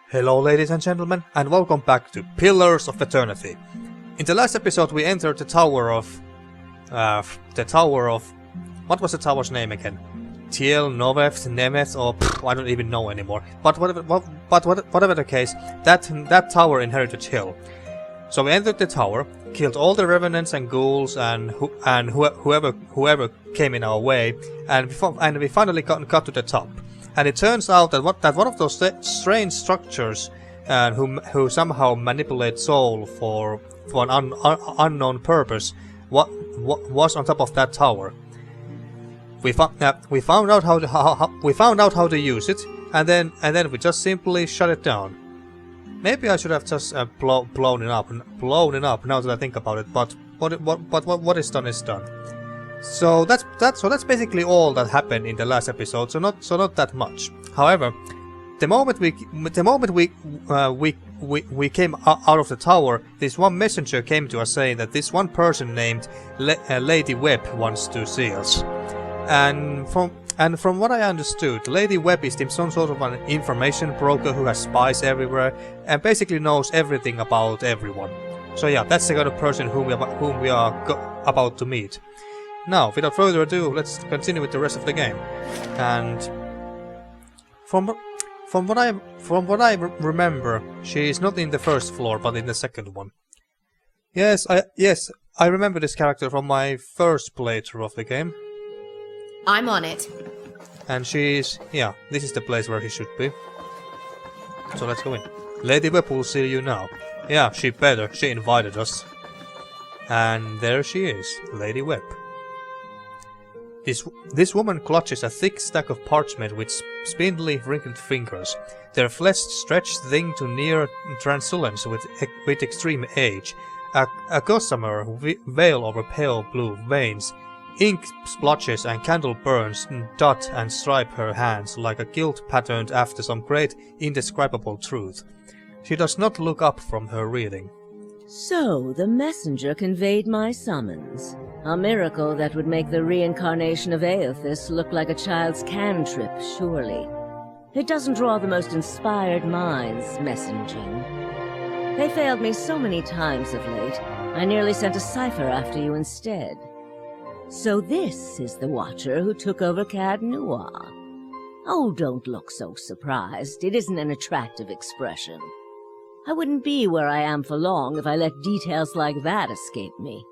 Hello ladies and gentlemen, and welcome back to Pillars of Eternity. In the last episode we entered the tower of... what was the tower's name again? Tiel, Noveth, Nemeth, or I don't even know anymore. But whatever the case, that tower inherited Hill. So we entered the tower, killed all the revenants and ghouls and whoever came in our way, and we finally got to the top. And it turns out that one of those strange structures who somehow manipulate soul for an unknown purpose was on top of that tower. We found out how to use it, and then we just simply shut it down. Maybe I should have just blown it up now that I think about it. But what is done is done. So that's basically all that happened in the last episode. So not that much. However, the moment we came out of the tower, this one messenger came to us saying that this one person named Lady Webb wants to see us. And from what I understood, Lady Webb is some sort of an information broker who has spies everywhere and basically knows everything about everyone. So yeah, that's the kind of person whom we are about to meet. Now, without further ado, let's continue with the rest of the game. And from what I remember, she is not in the first floor, but in the second one. Yes, I remember this character from my first playthrough of the game. I'm on it. And she's... yeah, this is the place where he should be. So let's go in. Lady Webb will see you now. Yeah, she better. She invited us. And there she is, Lady Webb. This woman clutches a thick stack of parchment with spindly, wrinkled fingers, their flesh stretched thin to near translucence with extreme age. A gossamer veil over pale blue veins. Ink splotches and candle burns dot and stripe her hands like a guilt patterned after some great indescribable truth. She does not look up from her reading. So, the messenger conveyed my summons. A miracle that would make the reincarnation of Aothis look like a child's cantrip, surely. It doesn't draw the most inspired minds, messaging. They failed me so many times of late, I nearly sent a cipher after you instead. So this is the Watcher who took over Cad Noir. Oh, don't look so surprised. It isn't an attractive expression. I wouldn't be where I am for long if I let details like that escape me.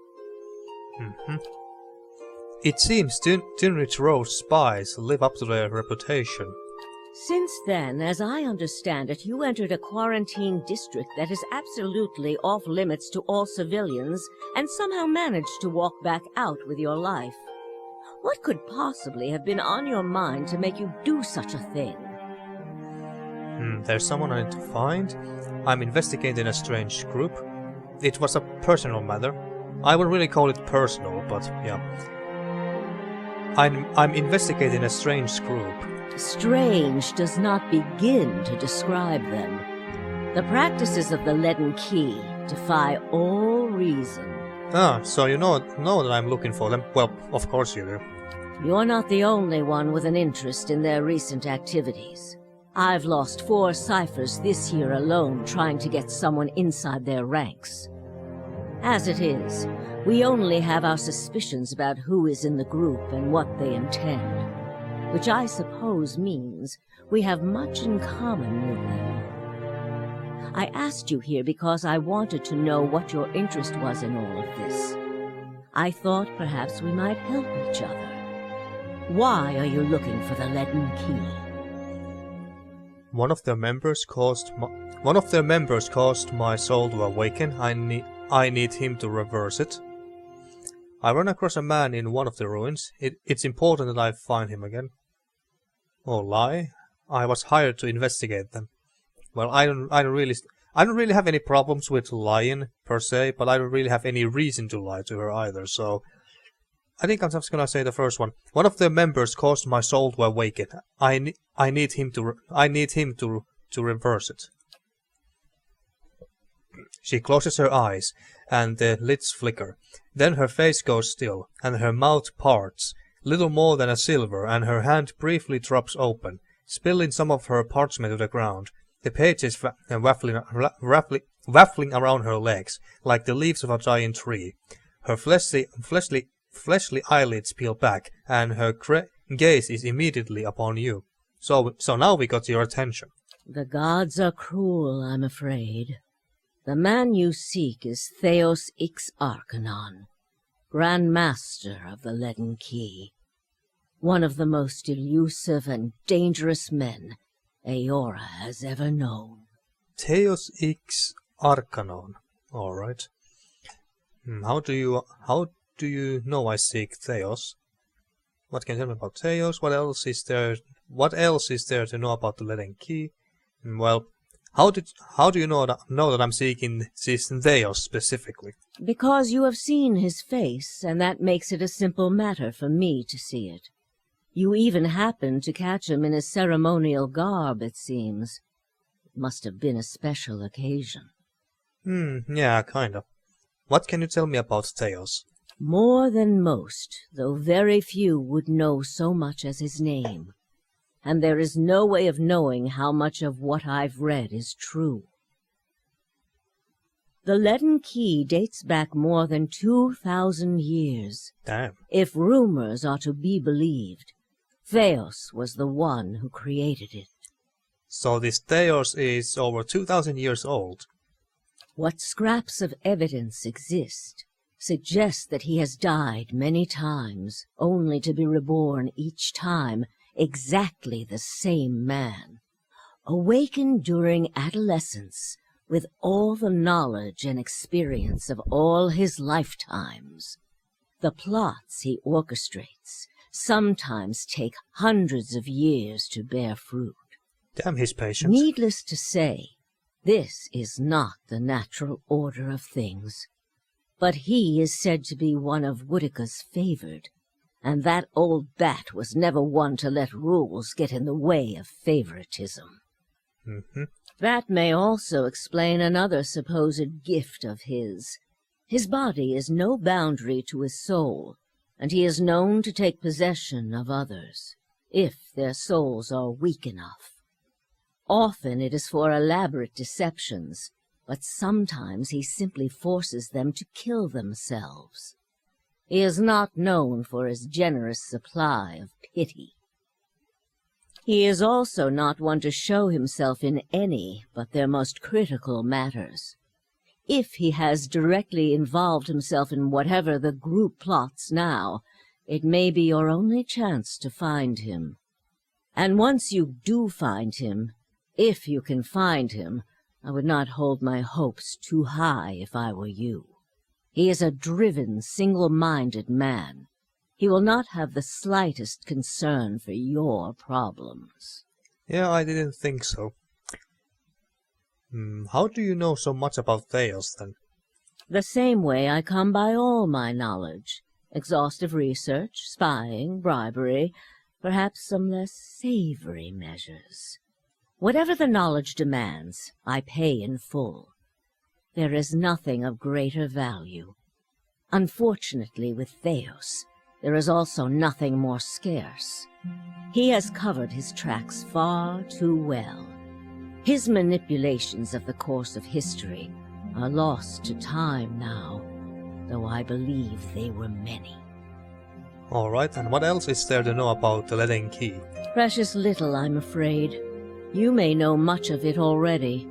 It seems Dinrich Road's spies live up to their reputation. Since then, as I understand it, you entered a quarantine district that is absolutely off-limits to all civilians and somehow managed to walk back out with your life. What could possibly have been on your mind to make you do such a thing? There's someone I need to find. I'm investigating a strange group. It was a personal matter. I would really call it personal, but yeah. I'm investigating a strange group. Strange does not begin to describe them. The practices of the Leaden Key defy all reason. Ah, so you know that I'm looking for them? Well, of course you do. You're not the only one with an interest in their recent activities. I've lost 4 ciphers this year alone trying to get someone inside their ranks. As it is, we only have our suspicions about who is in the group and what they intend, which I suppose means we have much in common with them. I asked you here because I wanted to know what your interest was in all of this. I thought perhaps we might help each other. Why are you looking for the Leaden Key? One of their members caused my soul to awaken. I need him to reverse it. I run across a man in one of the ruins. It's important that I find him again. Or lie? I was hired to investigate them. Well, I don't really have any problems with lying per se, but I don't really have any reason to lie to her either. So I think I'm just gonna say the first one. One of the members caused my soul to awaken. I need him to reverse it. She closes her eyes, and the lids flicker. Then her face goes still, and her mouth parts, little more than a silver, and her hand briefly drops open, spilling some of her parchment to the ground. the pages waffling around her legs, like the leaves of a giant tree. Her fleshly eyelids peel back, and her gaze is immediately upon you. So now we got your attention. The gods are cruel, I'm afraid. The man you seek is Theos Ix Arcanon, Grand Master of the Leaden Key. One of the most elusive and dangerous men Eora has ever known. Theos Ix Arcanon. Alright. How do you know I seek Theos? What can you tell me about Theos? What else is there to know about the Leaden Key? Well, how do you know that I'm seeking this Theos specifically? Because you have seen his face, and that makes it a simple matter for me to see it. You even happened to catch him in his ceremonial garb, it seems. It must have been a special occasion. Yeah, kind of. What can you tell me about Theos? More than most, though very few would know so much as his name. And there is no way of knowing how much of what I've read is true. The Leaden Key dates back more than 2,000 years. Damn. If rumors are to be believed, Theos was the one who created it. So this Theos is over 2,000 years old. What scraps of evidence exist suggest that he has died many times, only to be reborn each time exactly the same man, awakened during adolescence with all the knowledge and experience of all his lifetimes. The plots he orchestrates sometimes take hundreds of years to bear fruit. Damn his patience. Needless to say, this is not the natural order of things. But he is said to be one of Woodica's favored, and that old bat was never one to let rules get in the way of favoritism. That may also explain another supposed gift of his. His body is no boundary to his soul, and he is known to take possession of others, if their souls are weak enough. Often it is for elaborate deceptions, but sometimes he simply forces them to kill themselves. He is not known for his generous supply of pity. He is also not one to show himself in any but their most critical matters. If he has directly involved himself in whatever the group plots now, it may be your only chance to find him. And once you do find him, if you can find him, I would not hold my hopes too high if I were you. He is a driven, single-minded man. He will not have the slightest concern for your problems. Yeah, I didn't think so. How do you know so much about Theos, then? The same way I come by all my knowledge. Exhaustive research, spying, bribery, perhaps some less savory measures. Whatever the knowledge demands, I pay in full. There is nothing of greater value. Unfortunately, with Theos, there is also nothing more scarce. He has covered his tracks far too well. His manipulations of the course of history are lost to time now, though I believe they were many. Alright, and what else is there to know about the Leaden Key? Precious little, I'm afraid. You may know much of it already.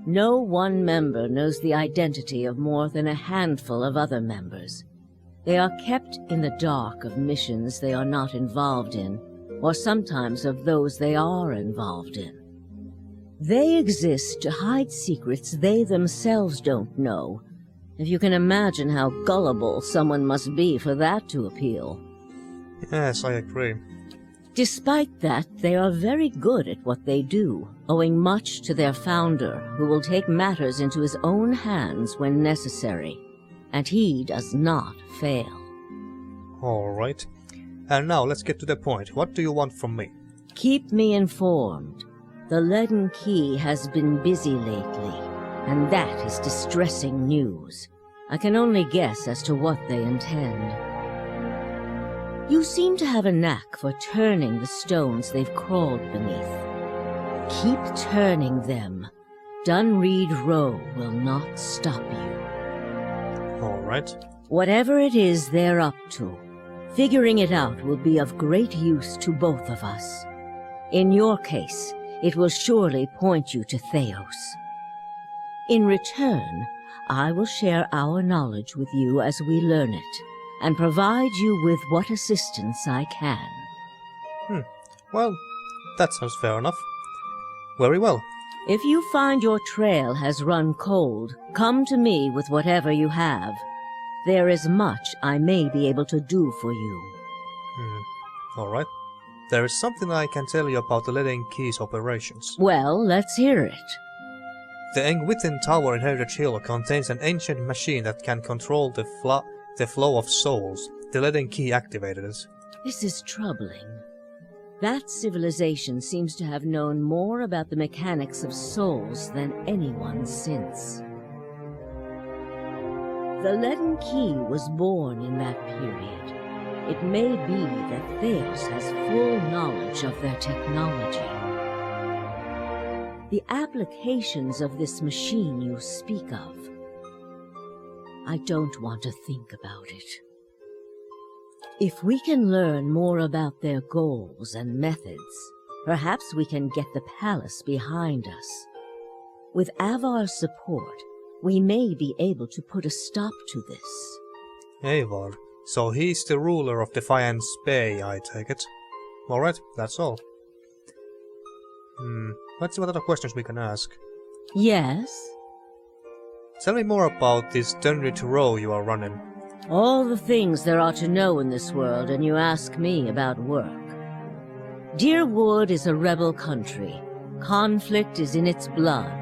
No one member knows the identity of more than a handful of other members. They are kept in the dark of missions they are not involved in, or sometimes of those they are involved in. They exist to hide secrets they themselves don't know, if you can imagine how gullible someone must be for that to appeal. Yes, I agree. Despite that, they are very good at what they do, owing much to their founder, who will take matters into his own hands when necessary, and he does not fail. Alright. And now let's get to the point. What do you want from me? Keep me informed. The Leaden Key has been busy lately, and that is distressing news. I can only guess as to what they intend. You seem to have a knack for turning the stones they've crawled beneath. Keep turning them. Dunreed Row will not stop you. Alright. Whatever it is they're up to, figuring it out will be of great use to both of us. In your case, it will surely point you to Theos. In return, I will share our knowledge with you as we learn it, and provide you with what assistance I can. Well, that sounds fair enough. Very well. If you find your trail has run cold, come to me with whatever you have. There is much I may be able to do for you. Alright. There is something I can tell you about the Leaden Key's operations. Well, let's hear it. The Engwithin Tower in Heritage Hill contains an ancient machine that can control the flow of souls. The Leaden Key activated it. This is troubling. That civilization seems to have known more about the mechanics of souls than anyone since. The Leaden Key was born in that period. It may be that Theos has full knowledge of their technology. The applications of this machine you speak of, I don't want to think about it. If we can learn more about their goals and methods, perhaps we can get the palace behind us. With Avar's support, we may be able to put a stop to this. Avar. So he's the ruler of Defiance Bay, I take it. Alright, that's all. Let's see what other questions we can ask. Yes? Tell me more about this Dunreed Row you are running. All the things there are to know in this world, and you ask me about work. Deerwood is a rebel country. Conflict is in its blood.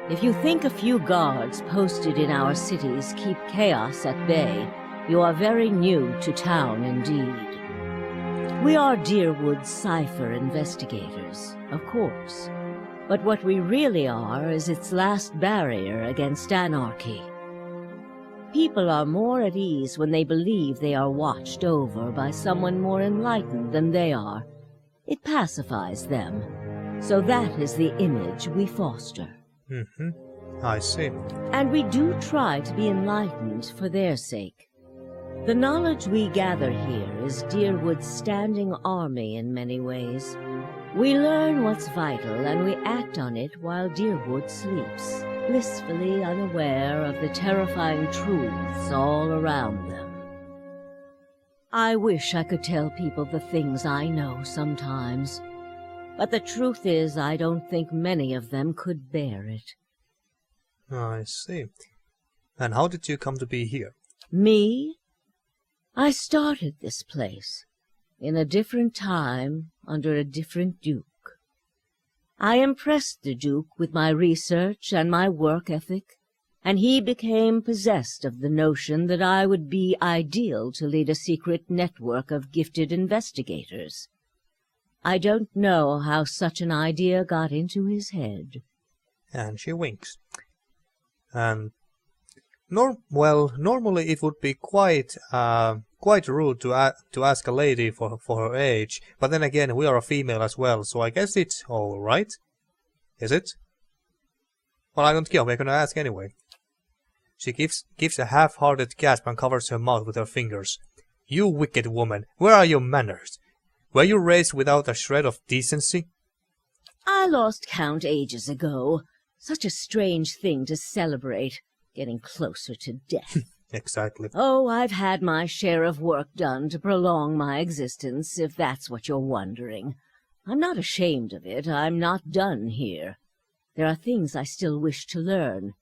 If you think a few guards posted in our cities keep chaos at bay, you are very new to town indeed. We are Deerwood Cipher investigators, of course. But what we really are is its last barrier against anarchy. People are more at ease when they believe they are watched over by someone more enlightened than they are. It pacifies them. So that is the image we foster. I see. And we do try to be enlightened for their sake. The knowledge we gather here is Deerwood's standing army in many ways. We learn what's vital and we act on it while Deerwood sleeps, blissfully unaware of the terrifying truths all around them. I wish I could tell people the things I know sometimes, but the truth is I don't think many of them could bear it. I see. And how did you come to be here? Me? I started this place, in a different time, under a different duke. I impressed the duke with my research and my work ethic, and he became possessed of the notion that I would be ideal to lead a secret network of gifted investigators. I don't know how such an idea got into his head. And she winks. And normally it would be quite rude to ask a lady for her age, but then again we are a female as well, so I guess it's all right. Is it? Well, I don't care. We're gonna ask anyway. She gives a half-hearted gasp and covers her mouth with her fingers. You wicked woman! Where are your manners? Were you raised without a shred of decency? I lost count ages ago. Such a strange thing to celebrate. Getting closer to death. Exactly. Oh, I've had my share of work done to prolong my existence, if that's what you're wondering. I'm not ashamed of it. I'm not done here. There are things I still wish to learn.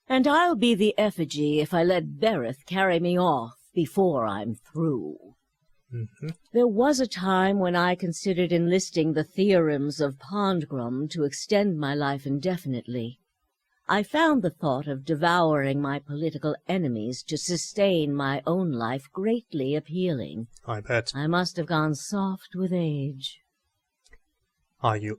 And I'll be the effigy if I let Bereth carry me off before I'm through. There was a time when I considered enlisting the theorems of Pondgrum to extend my life indefinitely. I found the thought of devouring my political enemies to sustain my own life greatly appealing. I bet. I must have gone soft with age. Are you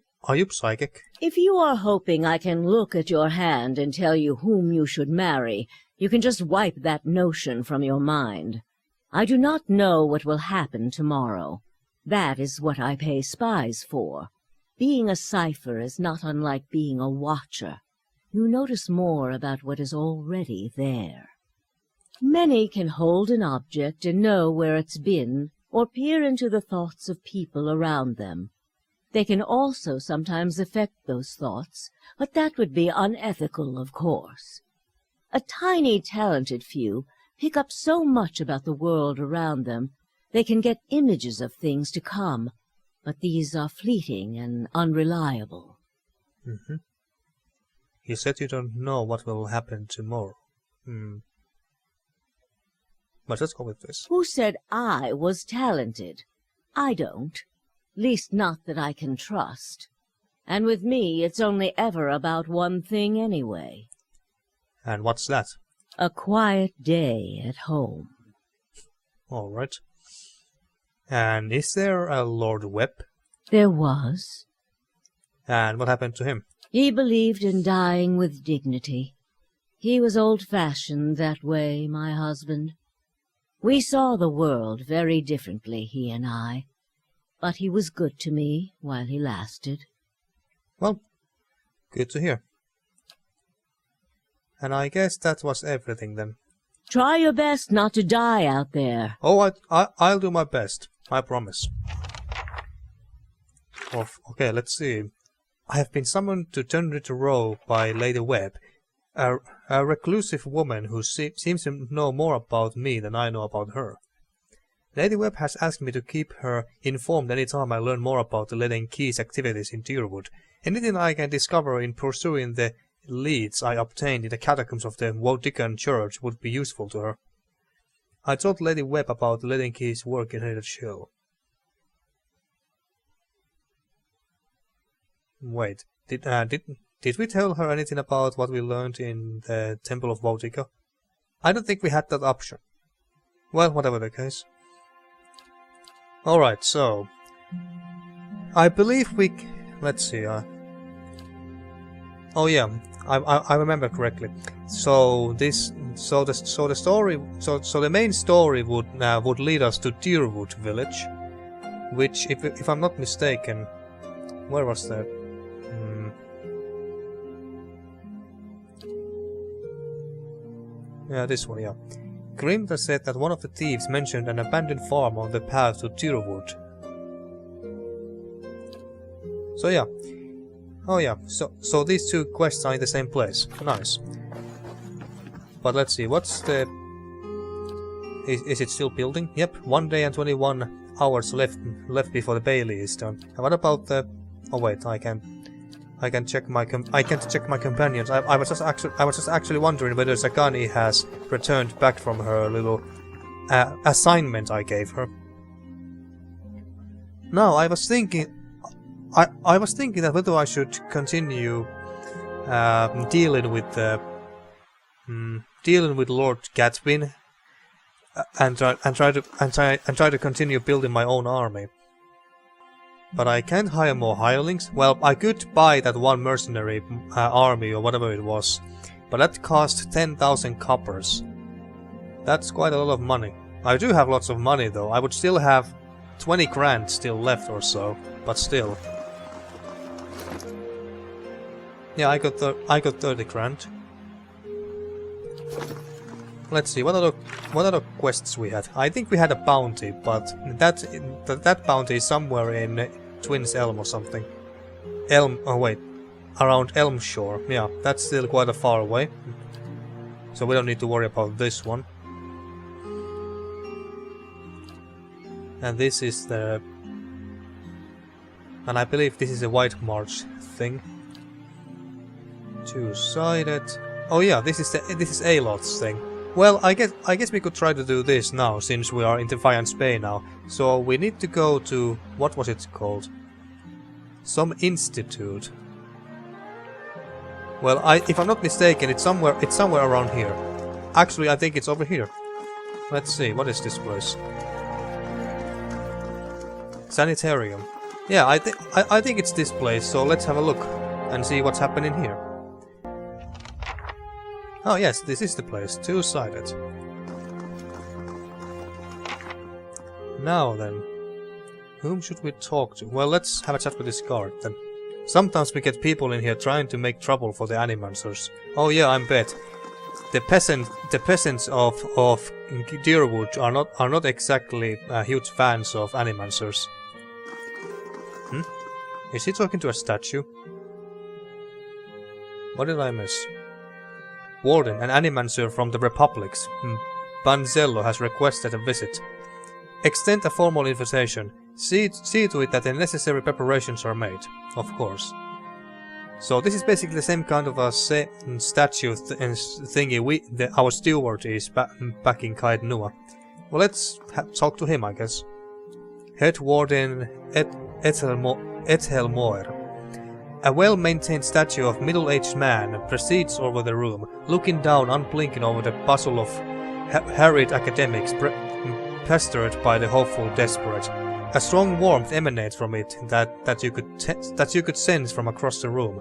psychic? If you are hoping I can look at your hand and tell you whom you should marry, you can just wipe that notion from your mind. I do not know what will happen tomorrow. That is what I pay spies for. Being a cipher is not unlike being a watcher. You notice more about what is already there. Many can hold an object and know where it's been, or peer into the thoughts of people around them. They can also sometimes affect those thoughts, but that would be unethical, of course. A tiny, talented few pick up so much about the world around them, they can get images of things to come, but these are fleeting and unreliable. Mm-hmm. You said you don't know what will happen tomorrow. But let's go with this. Who said I was talented? I don't. Least not that I can trust. And with me, it's only ever about one thing anyway. And what's that? A quiet day at home. All right. And is there a Lord Webb? There was. And what happened to him? He believed in dying with dignity. He was old-fashioned that way, my husband. We saw the world very differently, he and I. But he was good to me while he lasted. Well, good to hear. And I guess that was everything then. Try your best not to die out there. Oh, I'll do my best. I promise. Okay, let's see. I have been summoned to Turner Row by Lady Webb, a reclusive woman who seems to know more about me than I know about her. Lady Webb has asked me to keep her informed any time I learn more about the Leaden Key's activities in Deerwood. Anything I can discover in pursuing the leads I obtained in the catacombs of the Wodican Church would be useful to her. I told Lady Webb about the Leaden Key's work in Heritage Hill. Wait, did we tell her anything about what we learned in the Temple of Wodica? I don't think we had that option. Well, whatever the case. Alright, so... I believe we... Let's see, oh yeah, I remember correctly. So the main story would lead us to Deerwood Village, which, if I'm not mistaken, where was that? Yeah, this one, yeah. Grimta said that one of the thieves mentioned an abandoned farm on the path to Deerwood. So yeah. Oh yeah, so these two quests are in the same place. Nice. But let's see, what's the... Is it still building? Yep, 1 day and 21 hours left before the Bailey is done. And what about the... Oh wait, I can't check my companions. I was just actually wondering whether Zakani has returned back from her little assignment I gave her. No, I was thinking that whether I should continue dealing with Lord Gatwin and try to continue building my own army. But I can't hire more hirelings. Well, I could buy that one mercenary army or whatever it was, but that cost 10,000 coppers. That's quite a lot of money. I do have lots of money though. I would still have 20 grand still left or so, but still. Yeah, I got 30 grand. Let's see, what other quests we had? I think we had a bounty, but that bounty is somewhere in Twins Elm or something. Around Elmshore. Yeah, that's still quite a far away. So we don't need to worry about this one. And this is the... And I believe this is a White March thing. Two-sided... Oh yeah, this is Aloth's thing. Well, I guess we could try to do this now, since we are in Defiance Bay now. So we need to go to... what was it called? Some institute. Well, if I'm not mistaken, it's somewhere around here. Actually, I think it's over here. Let's see, what is this place? Sanitarium. Yeah, I think it's this place, so let's have a look and see what's happening here. Oh yes, this is the place, two-sided. Now then, whom should we talk to? Well, let's have a chat with this guard then. Sometimes we get people in here trying to make trouble for the Animancers. Oh yeah, I bet. The peasants of Deerwood are not exactly huge fans of Animancers. Is he talking to a statue? What did I miss? Warden, an Animancer from the Republics, Banzello, has requested a visit. Extend a formal invitation. See to it that the necessary preparations are made. Of course. So this is basically the same kind of a statue thingy our steward is back in Kaed Nua. Well, let's talk to him, I guess. Head Warden Ethelmoer. A well-maintained statue of middle-aged man proceeds over the room, looking down unblinking over the bustle of harried academics pestered by the hopeful desperate. A strong warmth emanates from it that you could sense from across the room.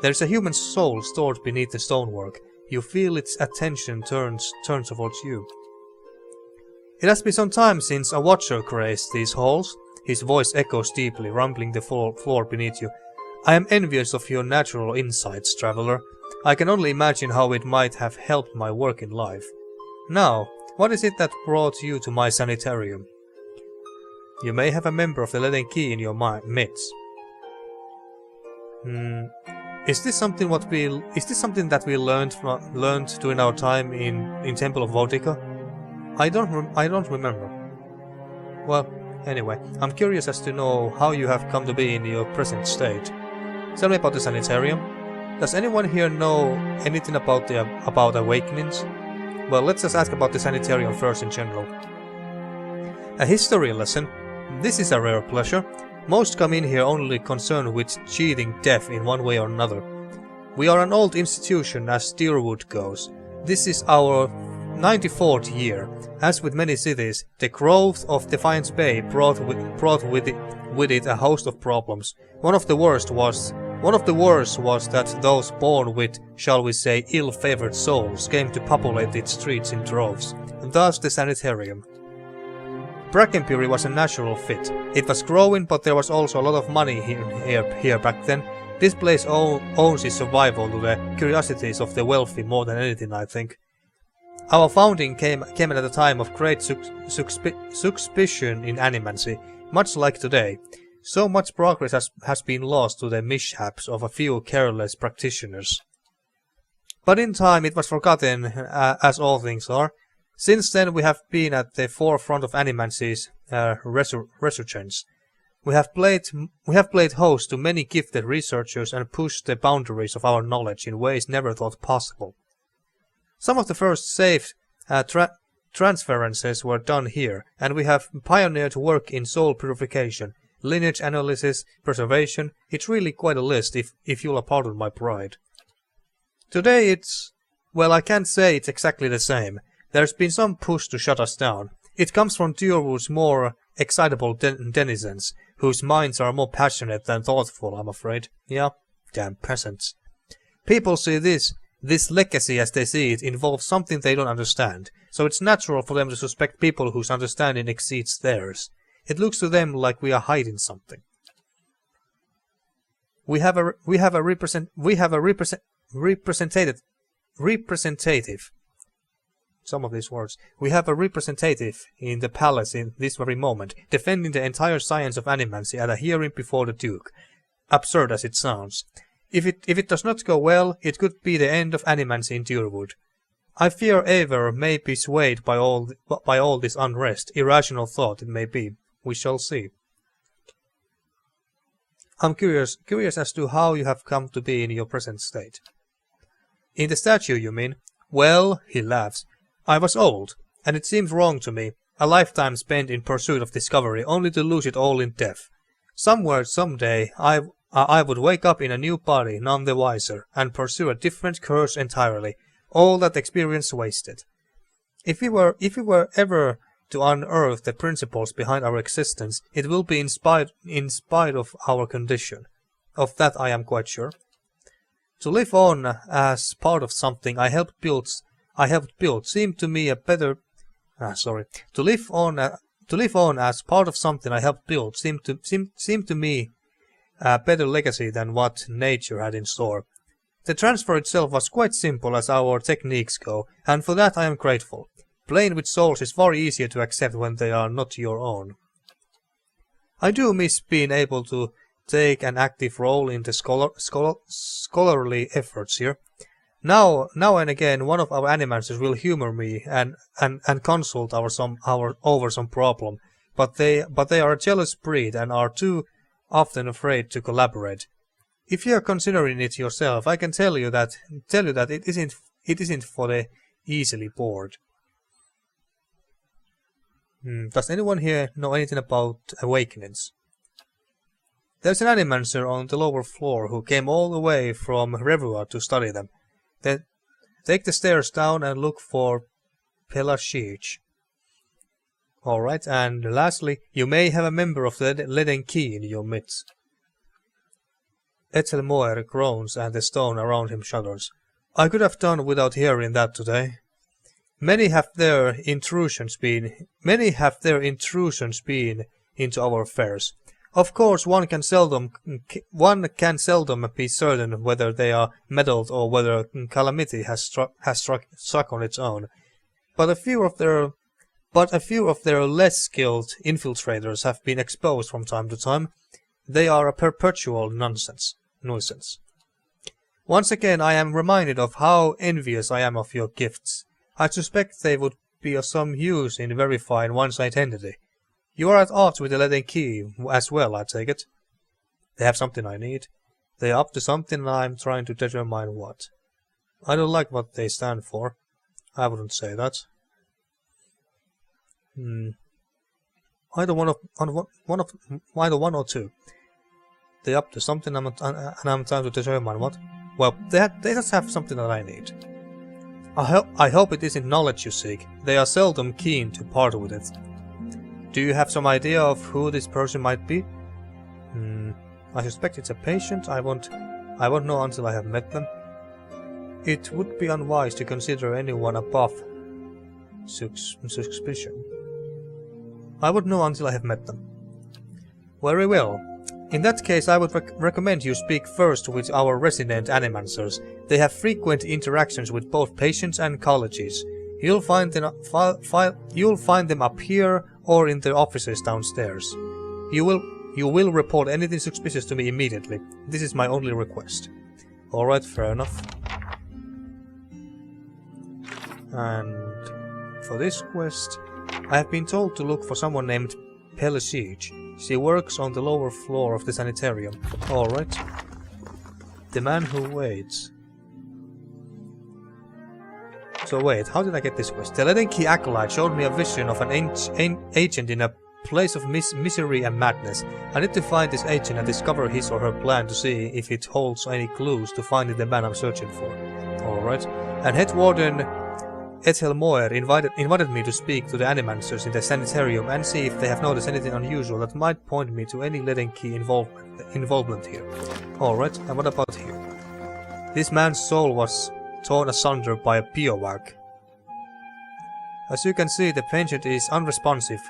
There is a human soul stored beneath the stonework. You feel its attention turns towards you. It has been some time since a watcher graced these halls. His voice echoes deeply, rumbling the floor beneath you. I am envious of your natural insights, traveler. I can only imagine how it might have helped my work in life. Now, what is it that brought you to my sanitarium? You may have a member of the Leaden Key in your midst. Is this something that we learned during our time in Temple of Vodica? I don't remember. Well, anyway, I'm curious as to know how you have come to be in your present state. Tell me about the Sanitarium. Does anyone here know anything about awakenings? Well, let's just ask about the Sanitarium first in general. A history lesson? This is a rare pleasure. Most come in here only concerned with cheating death in one way or another. We are an old institution as Deerwood goes. This is our 94th year. As with many cities, the growth of Defiance Bay brought with it a host of problems. One of the worst was that those born with, shall we say, ill-favored souls came to populate its streets in droves, and thus the Sanitarium. Brackenbury was a natural fit. It was growing, but there was also a lot of money here back then. This place owes its survival to the curiosities of the wealthy more than anything, I think. Our founding came at a time of great suspicion in animancy, much like today. So much progress has been lost to the mishaps of a few careless practitioners. But in time it was forgotten, as all things are. Since then we have been at the forefront of animancy's resurgence. We have played host to many gifted researchers and pushed the boundaries of our knowledge in ways never thought possible. Some of the first safe transferences were done here, and we have pioneered work in soul purification, lineage analysis, preservation. It's really quite a list, if you'll pardon my pride. Today it's... well, I can't say it's exactly the same. There's been some push to shut us down. It comes from Deerwood's more excitable denizens, whose minds are more passionate than thoughtful, I'm afraid. Yeah, damn peasants. People see this legacy as they see it involves something they don't understand, so it's natural for them to suspect people whose understanding exceeds theirs. It looks to them like we are hiding something. We have a representative. Some of these words. We have a representative in the palace in this very moment, defending the entire science of animancy at a hearing before the Duke. Absurd as it sounds. If it does not go well, it could be the end of animancy in Deerwood. I fear Eivor may be swayed by all this unrest, irrational thought it may be. We shall see. I'm curious as to how you have come to be in your present state. In the statue, you mean? Well, he laughs. I was old, and it seemed wrong to me, a lifetime spent in pursuit of discovery, only to lose it all in death. Somewhere, someday, I would wake up in a new body, none the wiser, and pursue a different course entirely, all that experience wasted. If we were ever to unearth the principles behind our existence, it will be in spite of our condition. Of that I am quite sure. To live on as part of something I helped build seemed to me a better... To live on as part of something I helped build seemed to me a better legacy than what nature had in store. The transfer itself was quite simple as our techniques go, and for that I am grateful. Playing with souls is far easier to accept when they are not your own. I do miss being able to take an active role in the scholarly efforts here. Now and again, one of our animancers will humor me and consult over some problem, but they are a jealous breed and are too often afraid to collaborate. If you are considering it yourself, I can tell you that it isn't for the easily bored. Does anyone here know anything about awakenings? There's an animancer on the lower floor who came all the way from Revua to study them. Then take the stairs down and look for Pelashich. Alright, and lastly, you may have a member of the Leaden Key in your midst. Ethelmoer groans and the stone around him shudders. I could have done without hearing that today. Many have their intrusions been into our affairs. Of course, one can seldom be certain whether they are meddled or whether calamity has struck on its own. But a few of their less skilled infiltrators have been exposed from time to time. They are a perpetual nuisance. Once again, I am reminded of how envious I am of your gifts. I suspect they would be of some use in verifying one's identity. You are at odds with the Leaden Key as well, I take it. They have something I need. They are up to something and I am trying to determine what. I don't like what they stand for. I wouldn't say that. Either one or two. They're up to something and I'm trying to determine what. Well, they just have something that I need. I hope it isn't knowledge you seek. They are seldom keen to part with it. Do you have some idea of who this person might be? I suspect it's a patient. I won't know until I have met them. It would be unwise to consider anyone above suspicion. I would know until I have met them. Very well. In that case, I would recommend you speak first with our resident animancers. They have frequent interactions with both patients and colleges. You'll find them up here or in their offices downstairs. You will report anything suspicious to me immediately. This is my only request. Alright, fair enough. And for this quest, I have been told to look for someone named Pelashich. She works on the lower floor of the Sanitarium. Alright. The man who waits. So wait, how did I get this quest? The Leaden Key acolyte showed me a vision of an agent in a place of misery and madness. I need to find this agent and discover his or her plan to see if it holds any clues to finding the man I'm searching for. Alright. And Head Warden Ethelmoer invited me to speak to the animancers in the Sanitarium and see if they have noticed anything unusual that might point me to any Leaden Key involvement here. Alright, and what about here? This man's soul was torn asunder by a biowag. As you can see, the patient is unresponsive,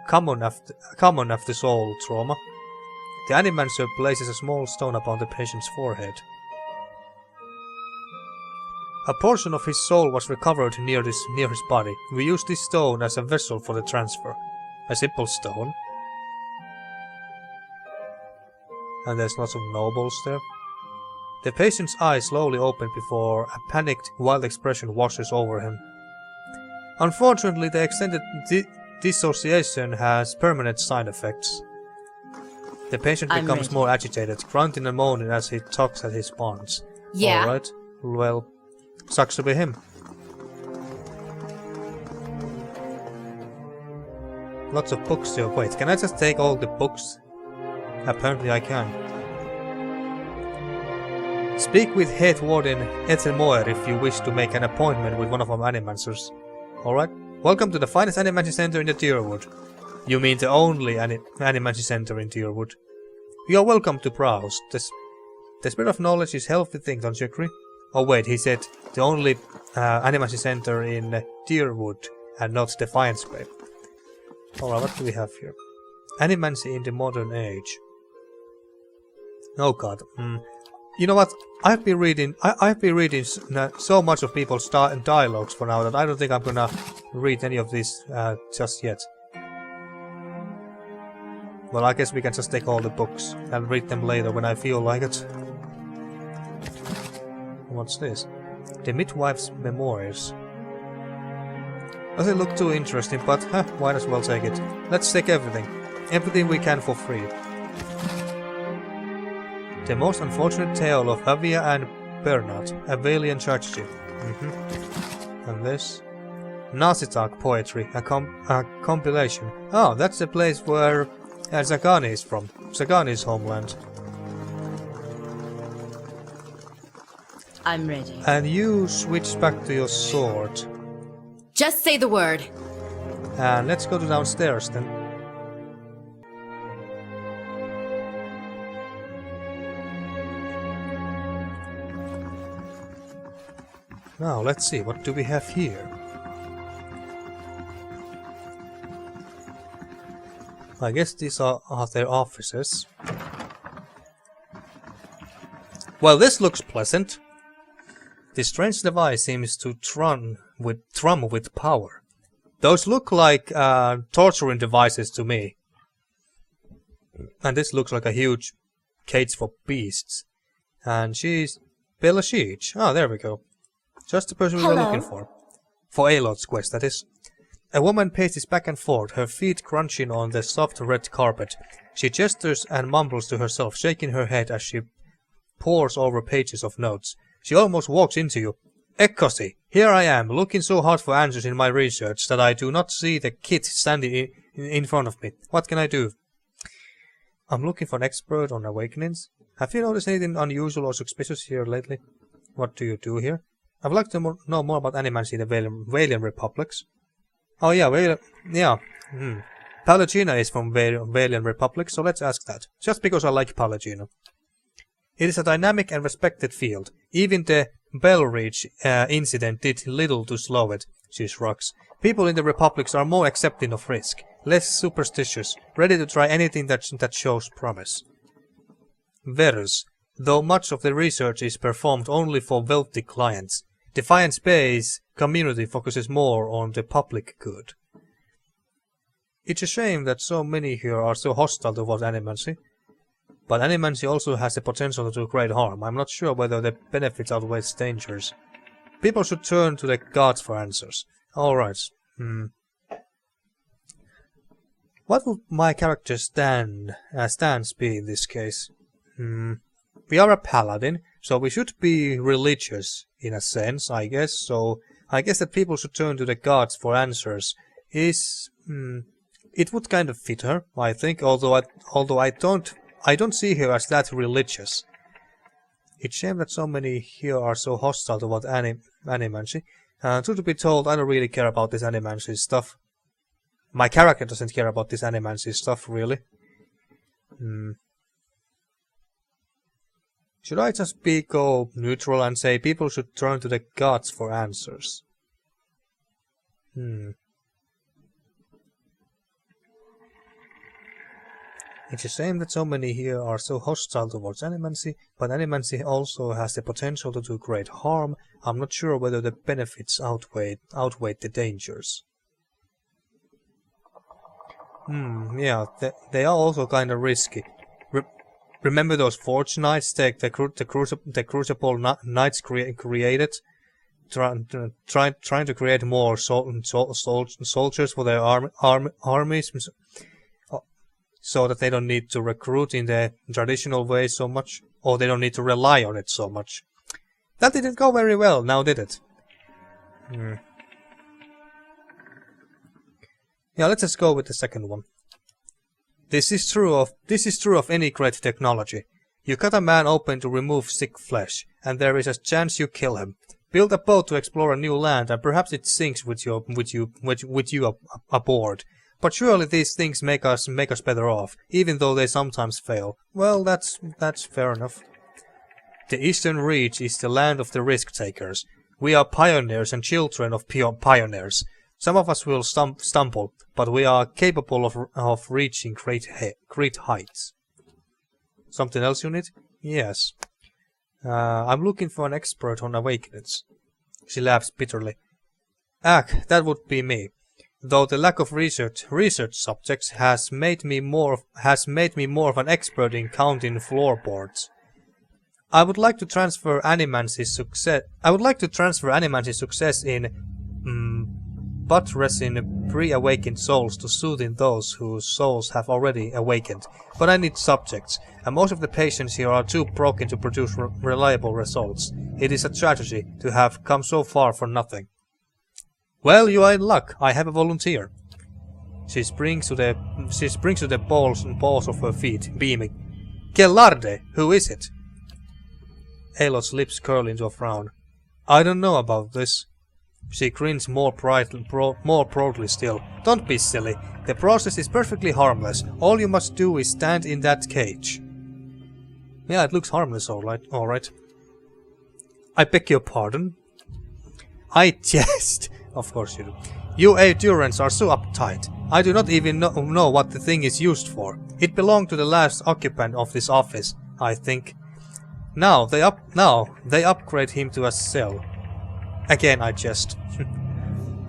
common after soul trauma. The animancer places a small stone upon the patient's forehead. A portion of his soul was recovered near his body. We used this stone as a vessel for the transfer. A simple stone. And there's lots of nobles there. The patient's eyes slowly open before a panicked, wild expression washes over him. Unfortunately, the extended dissociation has permanent side effects. The patient becomes more agitated, grunting and moaning as he tugs at his bonds. Yeah. Alright, well, sucks to be him. Lots of books here. Wait, can I just take all the books? Apparently I can. Speak with Head Warden Ethelmoer if you wish to make an appointment with one of our animancers. Alright. Welcome to the finest animation center in the Tyrwood. You mean the only animation center in Tyrwood. You are welcome to browse. The spirit of knowledge is a healthy thing, don't you agree? Oh wait, he said the only animation center in Tyrwood and not Defiance Bay. Alright, what do we have here? Animancy in the modern age. Oh god. You know what? I've been reading so much of people's dialogues for now that I don't think I'm gonna read any of these just yet. Well, I guess we can just take all the books and read them later when I feel like it. What's this? The Midwife's Memoirs. Doesn't look too interesting, but might as well take it. Let's take everything. Everything we can for free. The Most Unfortunate Tale of Javier and Bernard, a Valiant tragedy. And this? Nazi Talk Poetry, a compilation. Oh, that's the place where Zagani is from. Zagani's homeland. I'm ready. And you switch back to your sword. Just say the word. And let's go to downstairs then. Now, let's see, what do we have here? I guess these are their offices. Well, this looks pleasant. This strange device seems to thrum with power. Those look like torturing devices to me. And this looks like a huge cage for beasts. And she's Bella Sheech. Oh, there we go. Just the person we were looking for. For Aloth's quest, that is. A woman paces back and forth, her feet crunching on the soft red carpet. She gestures and mumbles to herself, shaking her head as she pores over pages of notes. She almost walks into you. Ekkosi, here I am, looking so hard for answers in my research that I do not see the kid standing in front of me. What can I do? I'm looking for an expert on awakenings. Have you noticed anything unusual or suspicious here lately? What do you do here? I would like to know more about animancy in the Valiant Republics. Oh yeah, Pallegina is from Valiant Republic, so let's ask that. Just because I like Pallegina. It is a dynamic and respected field. Even the Bellreach incident did little to slow it, she shrugs. People in the Republics are more accepting of risk, less superstitious, ready to try anything that shows promise. Verus, though much of the research is performed only for wealthy clients, Defiance Bay's community focuses more on the public good. It's a shame that so many here are so hostile towards animancy. But animancy also has the potential to do great harm. I'm not sure whether the benefits outweigh the dangers. People should turn to the gods for answers. Alright. What would my character's stance be in this case? We are a paladin, so we should be religious, in a sense, I guess. So I guess that people should turn to the gods for answers is... it would kind of fit her, I think, although I don't see her as that religious. It's a shame that so many here are so hostile toward animancy. Truth to be told, I don't really care about this animancy stuff. My character doesn't care about this animancy stuff, really. Should I just go neutral and say people should turn to the gods for answers? It's a shame that so many here are so hostile towards animancy, but animancy also has the potential to do great harm. I'm not sure whether the benefits outweigh the dangers. Yeah, they are also kind of risky. Remember those Forge Knights the Crucible Knights created? Trying to create more soldiers for their armies, so that they don't need to recruit in the traditional way so much, or they don't need to rely on it so much. That didn't go very well, now did it? Yeah, let's just go with the second one. This is true of any great technology. You cut a man open to remove sick flesh, and there is a chance you kill him. Build a boat to explore a new land, and perhaps it sinks with you aboard. But surely these things make us better off, even though they sometimes fail. Well, that's fair enough. The Eastern Reach is the land of the risk-takers. We are pioneers and children of pioneers. Some of us will stumble, but we are capable of reaching great heights. Something else you need? Yes. I'm looking for an expert on awakenings. She laughs bitterly. That would be me. Though the lack of research subjects has made me more of an expert in counting floorboards. I would like to transfer Animance's success in buttressing pre-awakened souls to soothing those whose souls have already awakened, but I need subjects, and most of the patients here are too broken to produce reliable results. It is a tragedy to have come so far for nothing. Well, you are in luck. I have a volunteer. She springs to the balls of her feet, beaming. Kellarde, who is it? Aloth's lips curl into a frown. I don't know about this. She grins more proudly still. Don't be silly. The process is perfectly harmless. All you must do is stand in that cage. Yeah, it looks harmless, alright. I beg your pardon? I jest. Of course you do. You Adurans are so uptight. I do not even know what the thing is used for. It belonged to the last occupant of this office, I think. Now they upgrade him to a cell. Again I jest.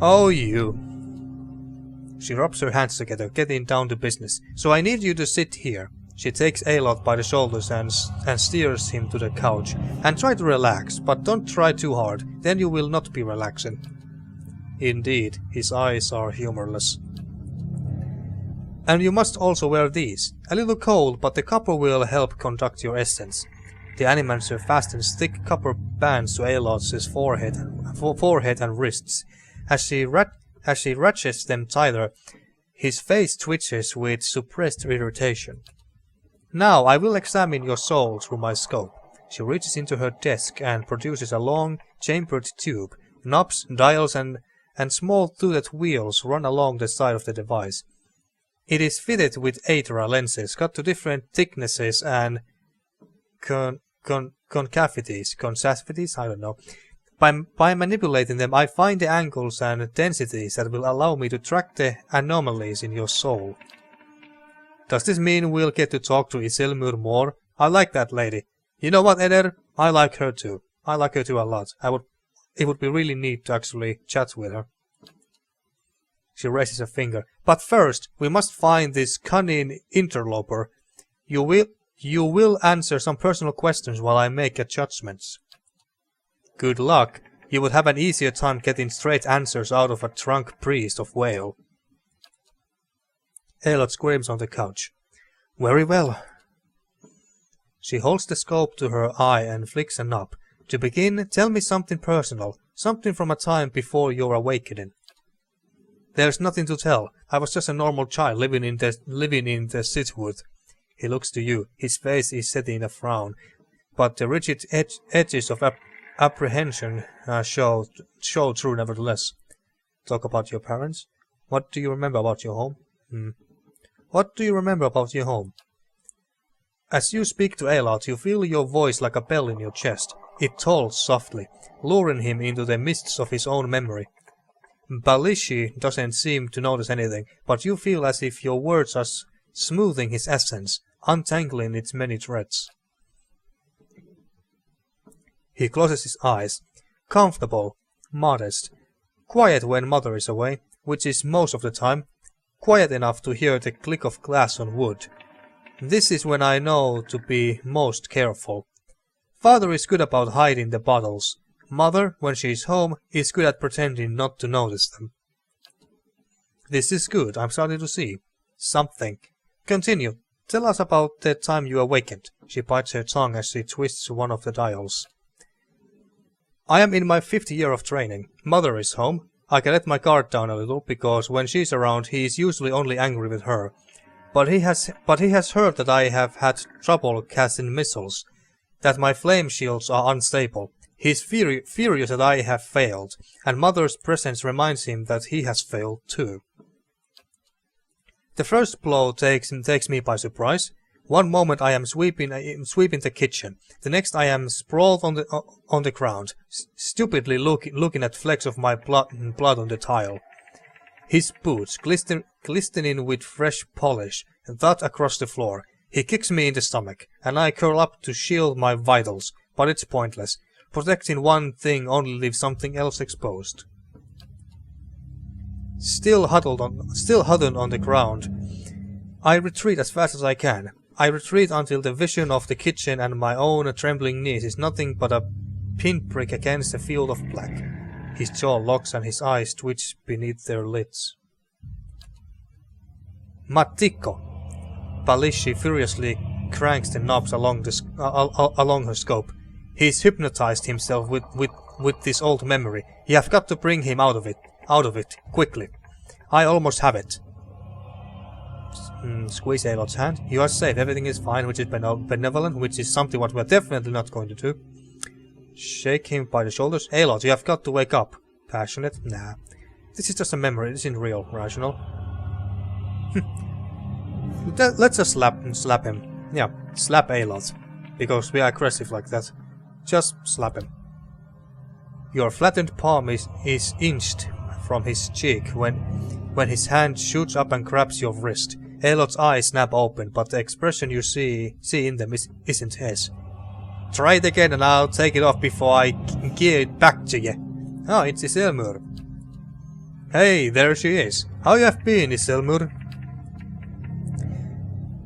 Oh you. She rubs her hands together, getting down to business. So I need you to sit here. She takes Aloth by the shoulders and steers him to the couch. And try to relax, but don't try too hard, then you will not be relaxing. Indeed, his eyes are humorless. And you must also wear these. A little cold, but the copper will help conduct your essence. The Animancer fastens thick copper bands to Aloth's forehead and wrists. As she ratchets them tighter, his face twitches with suppressed irritation. Now I will examine your soul through my scope. She reaches into her desk and produces a long, chambered tube. Knobs, dials, and small toothed wheels run along the side of the device. It is fitted with Aethra lenses cut to different thicknesses and concavities, I don't know. By manipulating them, I find the angles and densities that will allow me to track the anomalies in your soul. Does this mean we'll get to talk to Isilmur more? I like that lady. You know what, Eder? I like her too. I like her too a lot. It would be really neat to actually chat with her. She raises a finger. But first, we must find this cunning interloper. You will answer some personal questions while I make adjustments. Good luck. You would have an easier time getting straight answers out of a drunk priest of Whale. Aloth squirms on the couch. Very well. She holds the scope to her eye and flicks a knob. To begin, tell me something personal, something from a time before your awakening. There's nothing to tell. I was just a normal child living in the Sithwood. He looks to you. His face is set in a frown, but the rigid edges of apprehension show through nevertheless. Talk about your parents? What do you remember about your home? What do you remember about your home? As you speak to Aloth, you feel your voice like a bell in your chest. It tolls softly, luring him into the mists of his own memory. Balishi doesn't seem to notice anything, but you feel as if your words are smoothing his essence, untangling its many threads. He closes his eyes. Comfortable, modest, quiet when mother is away, which is most of the time, quiet enough to hear the click of glass on wood. This is when I know to be most careful. Father is good about hiding the bottles. Mother, when she is home, is good at pretending not to notice them. This is good, I'm starting to see. Something. Continue. Tell us about the time you awakened. She bites her tongue as she twists one of the dials. I am in my 5th year of training. Mother is home. I can let my guard down a little, because when she's around he is usually only angry with her. But he has heard that I have had trouble casting missiles, that my flame shields are unstable. He is furious that I have failed, and Mother's presence reminds him that he has failed too. The first blow takes me by surprise. One moment I am sweeping the kitchen, the next I am sprawled on the ground, stupidly looking at flecks of my blood on the tile. His boots glistening with fresh polish, thud across the floor. He kicks me in the stomach, and I curl up to shield my vitals, but it's pointless. Protecting one thing only leaves something else exposed. Still huddled on the ground, I retreat as fast as I can. I retreat until the vision of the kitchen and my own trembling knees is nothing but a pinprick against a field of black. His jaw locks and his eyes twitch beneath their lids. Matiko! Balishi furiously cranks the knobs along her scope. He's hypnotized himself with this old memory. You have got to bring him out of it, quickly. I almost have it. Squeeze Aloth's hand. You are safe, everything is fine, which is benevolent, which is something what we're definitely not going to do. Shake him by the shoulders. Aloth, you have got to wake up. Passionate? Nah. This is just a memory, this isn't real. Rational? Let's just slap him. Yeah, slap Aloth. Because we are aggressive like that. Just slap him. Your flattened palm is inched from his cheek when his hand shoots up and grabs your wrist. Aloth's eyes snap open, but the expression you see in them isn't his. Try it again and I'll take it off before I give it back to you. Oh, it's Iselmur. Hey, there she is. How you have been, Iselmur?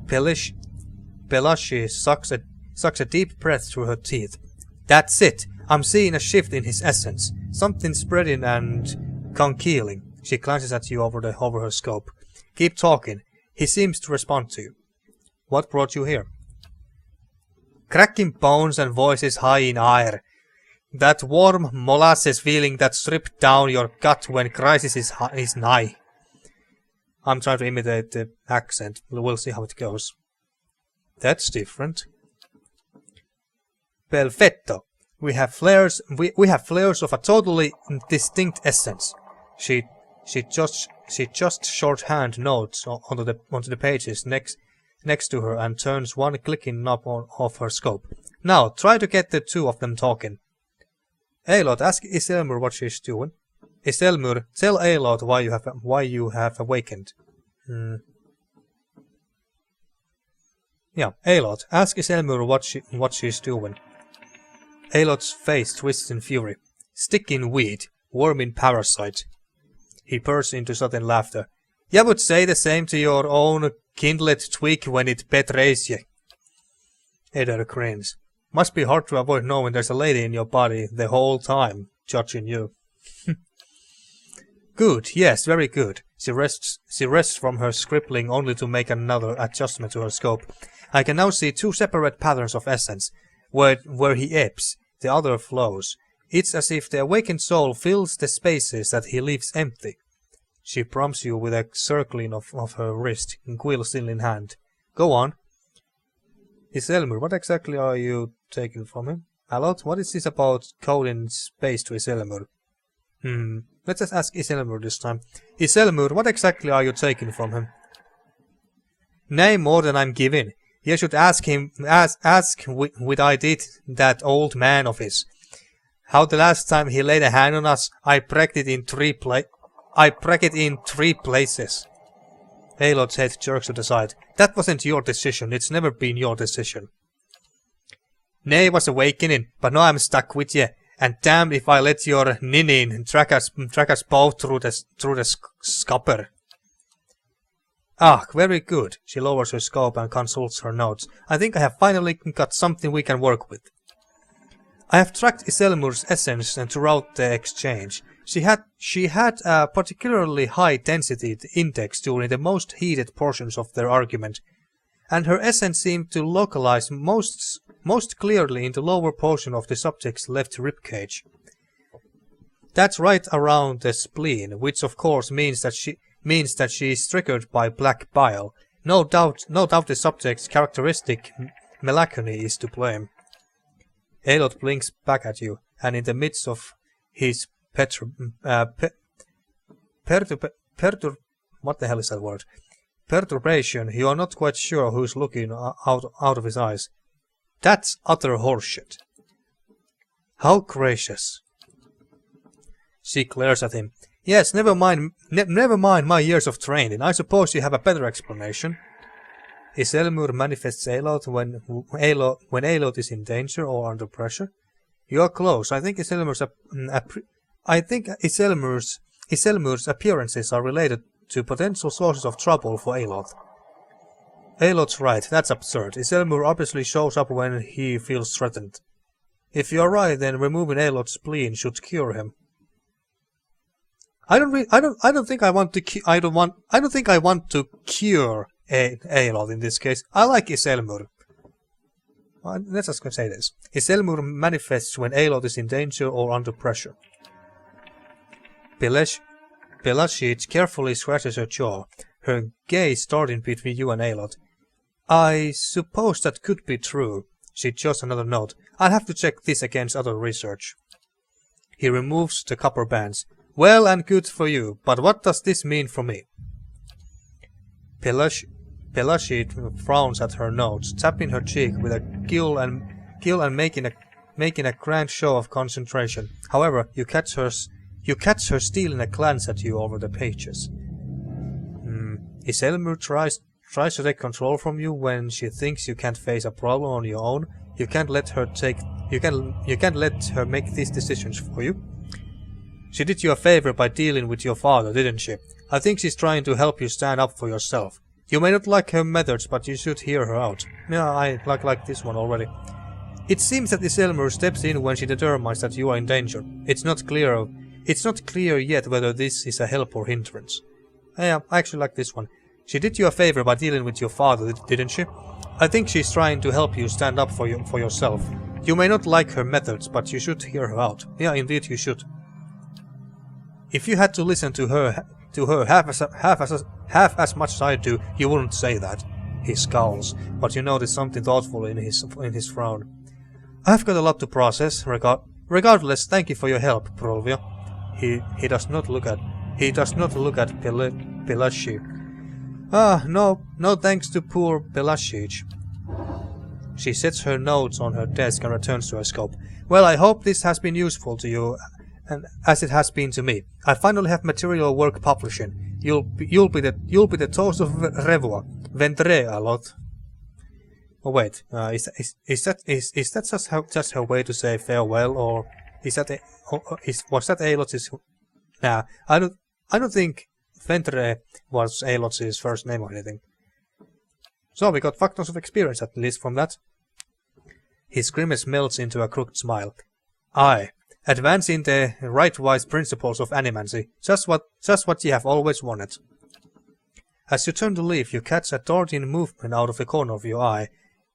Pelashi sucks a deep breath through her teeth. That's it. I'm seeing a shift in his essence. Something spreading and congealing. She glances at you over her scope. Keep talking. He seems to respond to you. What brought you here? Cracking bones and voices high in air. That warm molasses feeling that stripped down your gut when crisis is nigh. I'm trying to imitate the accent. We'll see how it goes. That's different. Perfetto. We have flares of a totally distinct essence. She just shorthand notes onto the pages next to her and turns one clicking knob off her scope. Now try to get the two of them talking. Aloth, ask Iselmur what she's doing. Iselmur, tell Aloth why you have awakened. Yeah, Aloth, ask Iselmur what she's doing. Aloth's face twists in fury. Sticking weed, worming parasite. He bursts into sudden laughter. You would say the same to your own kindled twig when it betrays you. Eder grins. Must be hard to avoid knowing there's a lady in your body the whole time, judging you. Good, yes, very good. She rests from her scribbling only to make another adjustment to her scope. I can now see two separate patterns of essence. Where he ebbs, the other flows. It's as if the awakened soul fills the spaces that he leaves empty. She prompts you with a circling of her wrist, quill still in hand. Go on. Iselmur, what exactly are you taking from him? Aloth, what is this about coding space to Iselmur? Let's just ask Iselmur this time. Iselmur, what exactly are you taking from him? Nay, more than I'm giving. You should ask him, ask what I did that old man of his. How the last time he laid a hand on us, I pracked it in three places. Aloth's head jerks to the side. That wasn't your decision, it's never been your decision. Nay, was awakening, but now I'm stuck with you, and damned if I let your ninnin track us both through the scupper. Ah, very good. She lowers her scope and consults her notes. I think I have finally got something we can work with. I have tracked Iselmur's essence throughout the exchange. She had a particularly high density index during the most heated portions of their argument, and her essence seemed to localize most clearly in the lower portion of the subject's left ribcage. That's right around the spleen, which of course means that she is triggered by black bile. No doubt the subject's characteristic melancholy is to blame. Aloth blinks back at you, and in the midst of his what the hell is that word? Perturbation, you are not quite sure who's looking out of his eyes. That's utter horseshit. How gracious. She glares at him. Yes, never mind my years of training. I suppose you have a better explanation. Iselmur manifests Aloth when Aloth is in danger or under pressure. You are close. I think Iselmur's appearances are related to potential sources of trouble for Aloth. Aloth's right. That's absurd. Iselmur obviously shows up when he feels threatened. If you are right, then removing Aloth's spleen should cure him. I don't think I want to cure Aloth in this case. I like Iselmur. Let's just say this. Iselmur manifests when Aloth is in danger or under pressure. Belashit carefully scratches her jaw, her gaze starting between you and Aloth. I suppose that could be true. She jots another note. I'll have to check this against other research. He removes the copper bands. Well and good for you, but what does this mean for me? Belashit frowns at her notes, tapping her cheek with a gill and making a grand show of concentration. However, you catch her stealing a glance at you over the pages. Iselmur tries to take control from you when she thinks you can't face a problem on your own. You can't let her make these decisions for you. She did you a favor by dealing with your father, didn't she? I think she's trying to help you stand up for yourself. You may not like her methods, but you should hear her out. Yeah, I like this one already. It seems that Iselmur steps in when she determines that you are in danger. It's not clear yet whether this is a help or hindrance. Yeah, I actually like this one. She did you a favor by dealing with your father, didn't she? I think she's trying to help you stand up for yourself. You may not like her methods, but you should hear her out. Yeah, indeed you should. If you had to listen to her half as much as I do, you wouldn't say that. He scowls, but you notice something thoughtful in his frown. I've got a lot to process. Regardless, thank you for your help, Prolvio. He does not look at Belashich. No thanks to poor Belashich. She sets her notes on her desk and returns to her scope. Well, I hope this has been useful to you, and as it has been to me. I finally have material worth publishing. You'll be the toast of Revoa. Vendre, Aloth. Oh wait, is that just her way to say farewell, or was that Aloth's? Nah, I don't think Vendre was Aloth's first name or anything. So we got factors of experience at least from that. His grimace melts into a crooked smile. Aye, advancing the right-wise principles of animancy, just what ye have always wanted. As you turn to leave, you catch a darting movement out of the corner of your eye.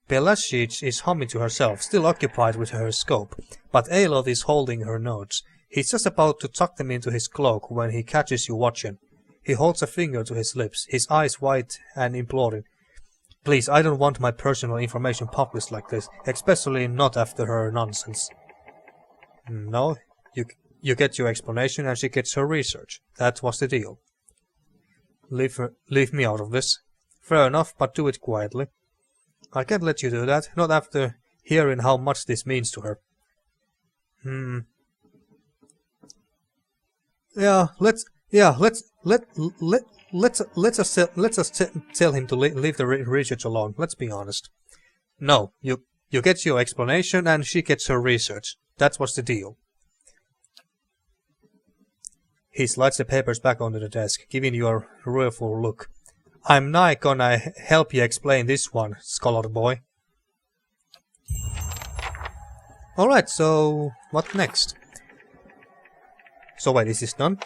Belashich is humming to herself, still occupied with her scope, but Aloth is holding her notes. He's just about to tuck them into his cloak when he catches you watching. He holds a finger to his lips, his eyes wide and imploring. Please, I don't want my personal information published like this, especially not after her nonsense. No, you get your explanation and she gets her research. That was the deal. Leave me out of this. Fair enough, but do it quietly. I can't let you do that, not after hearing how much this means to her. Let's tell him to leave the research alone. Let's be honest. No, you get your explanation and she gets her research. That's what's the deal. He slides the papers back onto the desk, giving you a rueful look. I'm not gonna help you explain this one, scholar boy. Alright, so what next? So wait, is this done?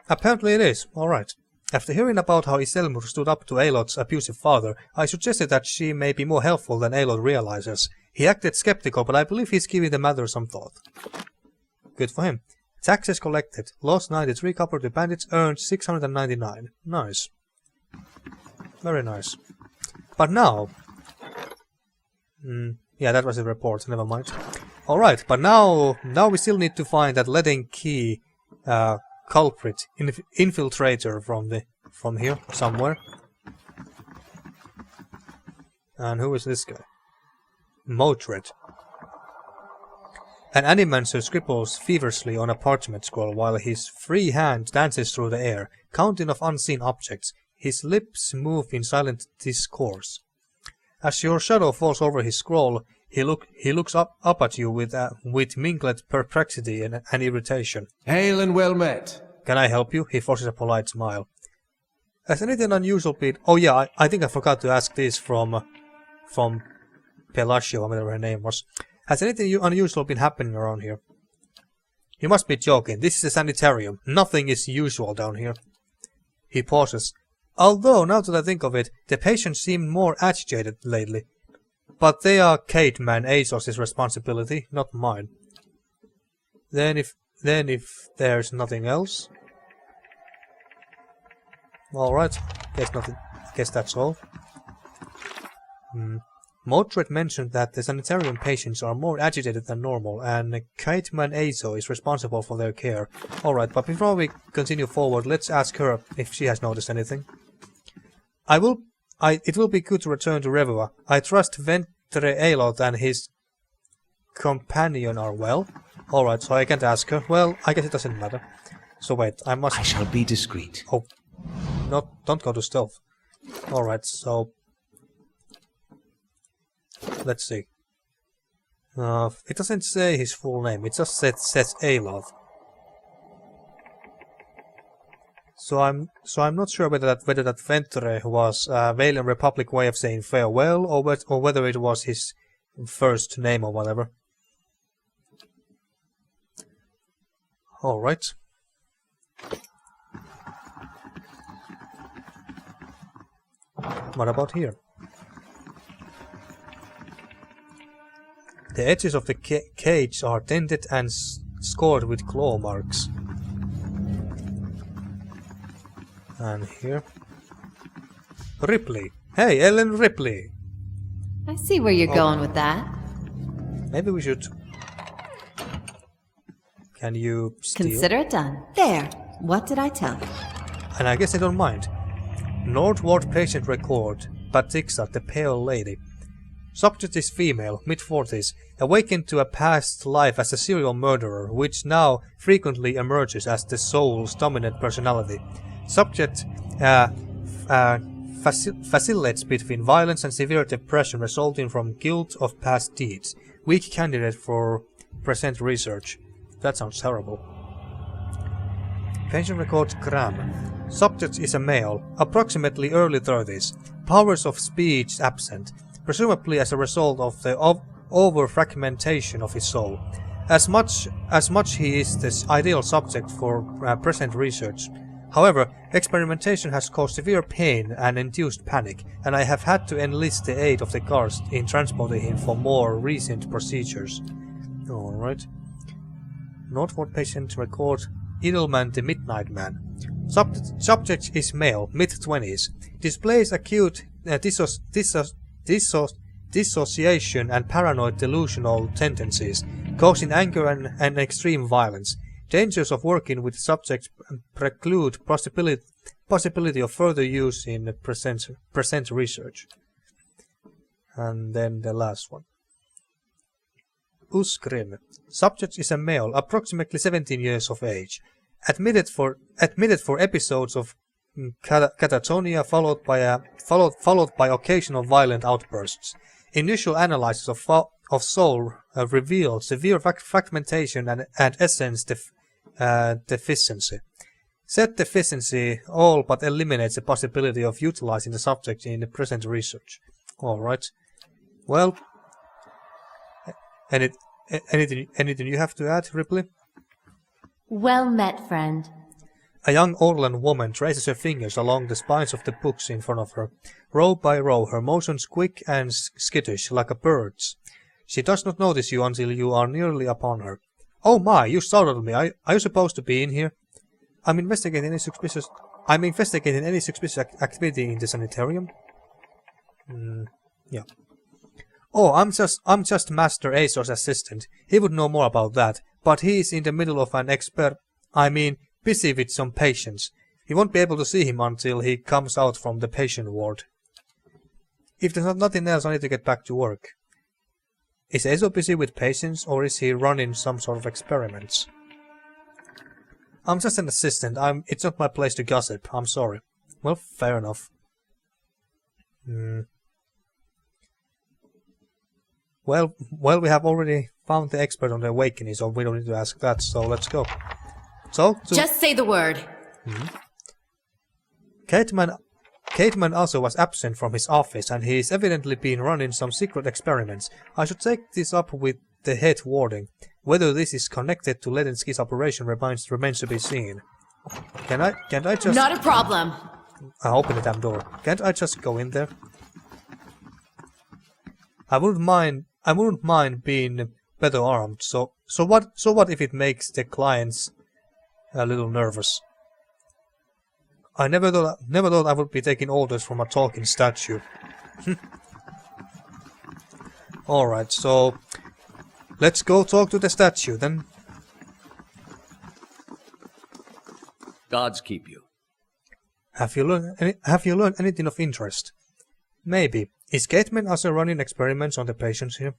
Apparently it is, alright. After hearing about how Iselmur stood up to Aloth's abusive father, I suggested that she may be more helpful than Aloth realizes. He acted skeptical, but I believe he's giving the matter some thought. Good for him. Taxes collected. Lost 93 copper to bandits, earned 699. Nice. Very nice. But now... yeah, that was a report, never mind. Alright, but now we still need to find that Leaden Key culprit, infiltrator from here, somewhere. And who is this guy? Modred. An animancer scribbles feverishly on a parchment scroll while his free hand dances through the air, counting of unseen objects. His lips move in silent discourse. As your shadow falls over his scroll, he looks up at you with mingled perplexity and irritation. Hail and well met. Can I help you? He forces a polite smile. Has anything unusual been... Oh yeah, I think I forgot to ask this from Pelacio, whatever her name was. Has anything unusual been happening around here? You must be joking. This is a sanitarium. Nothing is usual down here. He pauses. Although, now that I think of it, the patients seem more agitated lately. But they are Cademan Azos's responsibility, not mine. Then if there's nothing else... Alright, guess nothing. Guess that's all. Mordred mentioned that the sanitarium patients are more agitated than normal, and Cademan Azo is responsible for their care. Alright, but before we continue forward, let's ask her if she has noticed anything. It will be good to return to Revua. I trust Ventre Aloth and his companion are well. Alright, so I can't ask her. Well, I guess it doesn't matter. So wait, I shall be discreet. Oh. Don't go to stealth. Alright, so... Let's see. It doesn't say his full name, it just says Aloth. So I'm not sure whether that Ventre was a Valiant Republic way of saying farewell, or whether it was his first name or whatever. Alright. What about here? The edges of the cage are dented and scored with claw marks. And here... Ripley! Hey, Ellen Ripley! I see where you're going with that. Maybe we should... Can you steal? Consider it done. There. What did I tell you? And I guess I don't mind. Northward patient record. Batixa, the Pale Lady. Subject is female, mid-40s, awakened to a past life as a serial murderer, which now frequently emerges as the soul's dominant personality. Subject vacillates between violence and severe depression resulting from guilt of past deeds. Weak candidate for present research. That sounds terrible. Patient record Gram. Subject is a male, approximately early 30s. Powers of speech absent, presumably as a result of the over-fragmentation of his soul. As much he is the ideal subject for present research. However, experimentation has caused severe pain and induced panic, and I have had to enlist the aid of the guards in transporting him for more recent procedures. Alright. Northward patient record Edelman the Midnight Man. Subject is male, mid-20s. Displays acute dissociation and paranoid delusional tendencies, causing anger and extreme violence. Dangers of working with subjects preclude possibility of further use in present research. And then the last one. Usgrim. Subject is a male, approximately 17 years of age. Admitted for episodes of catatonia followed by occasional violent outbursts. Initial analysis of soul revealed severe fragmentation and essence deficiency. Said deficiency all but eliminates the possibility of utilizing the subject in the present research. Alright. Well, anything you have to add, Ripley? Well met, friend. A young Orlan woman traces her fingers along the spines of the books in front of her. Row by row, her motions quick and skittish, like a bird's. She does not notice you until you are nearly upon her. Oh my, you startled me. Are you supposed to be in here? I'm investigating any suspicious activity in the sanitarium. Yeah. Oh, I'm just Master Azor's assistant. He would know more about that, but he is in the middle of an busy with some patients. You won't be able to see him until he comes out from the patient ward. If there's nothing else, I need to get back to work. Is Azo busy with patients, or is he running some sort of experiments? I'm just an assistant. It's not my place to gossip. I'm sorry. Well, fair enough. Well, we have already found the expert on the awakening, so we don't need to ask that, so let's go. Just say the word. Cateman also was absent from his office, and he is evidently been running some secret experiments. I should take this up with the head warden. Whether this is connected to Leaden Key's operation remains to be seen. Can't I just... Not a problem. Open the damn door. Can't I just go in there? I wouldn't mind being better armed. So what if it makes the clients a little nervous? I never thought I would be taking orders from a talking statue. Alright, so let's go talk to the statue then. Gods keep you. Have you learned anything of interest? Maybe. Is Cateman also running experiments on the patients here?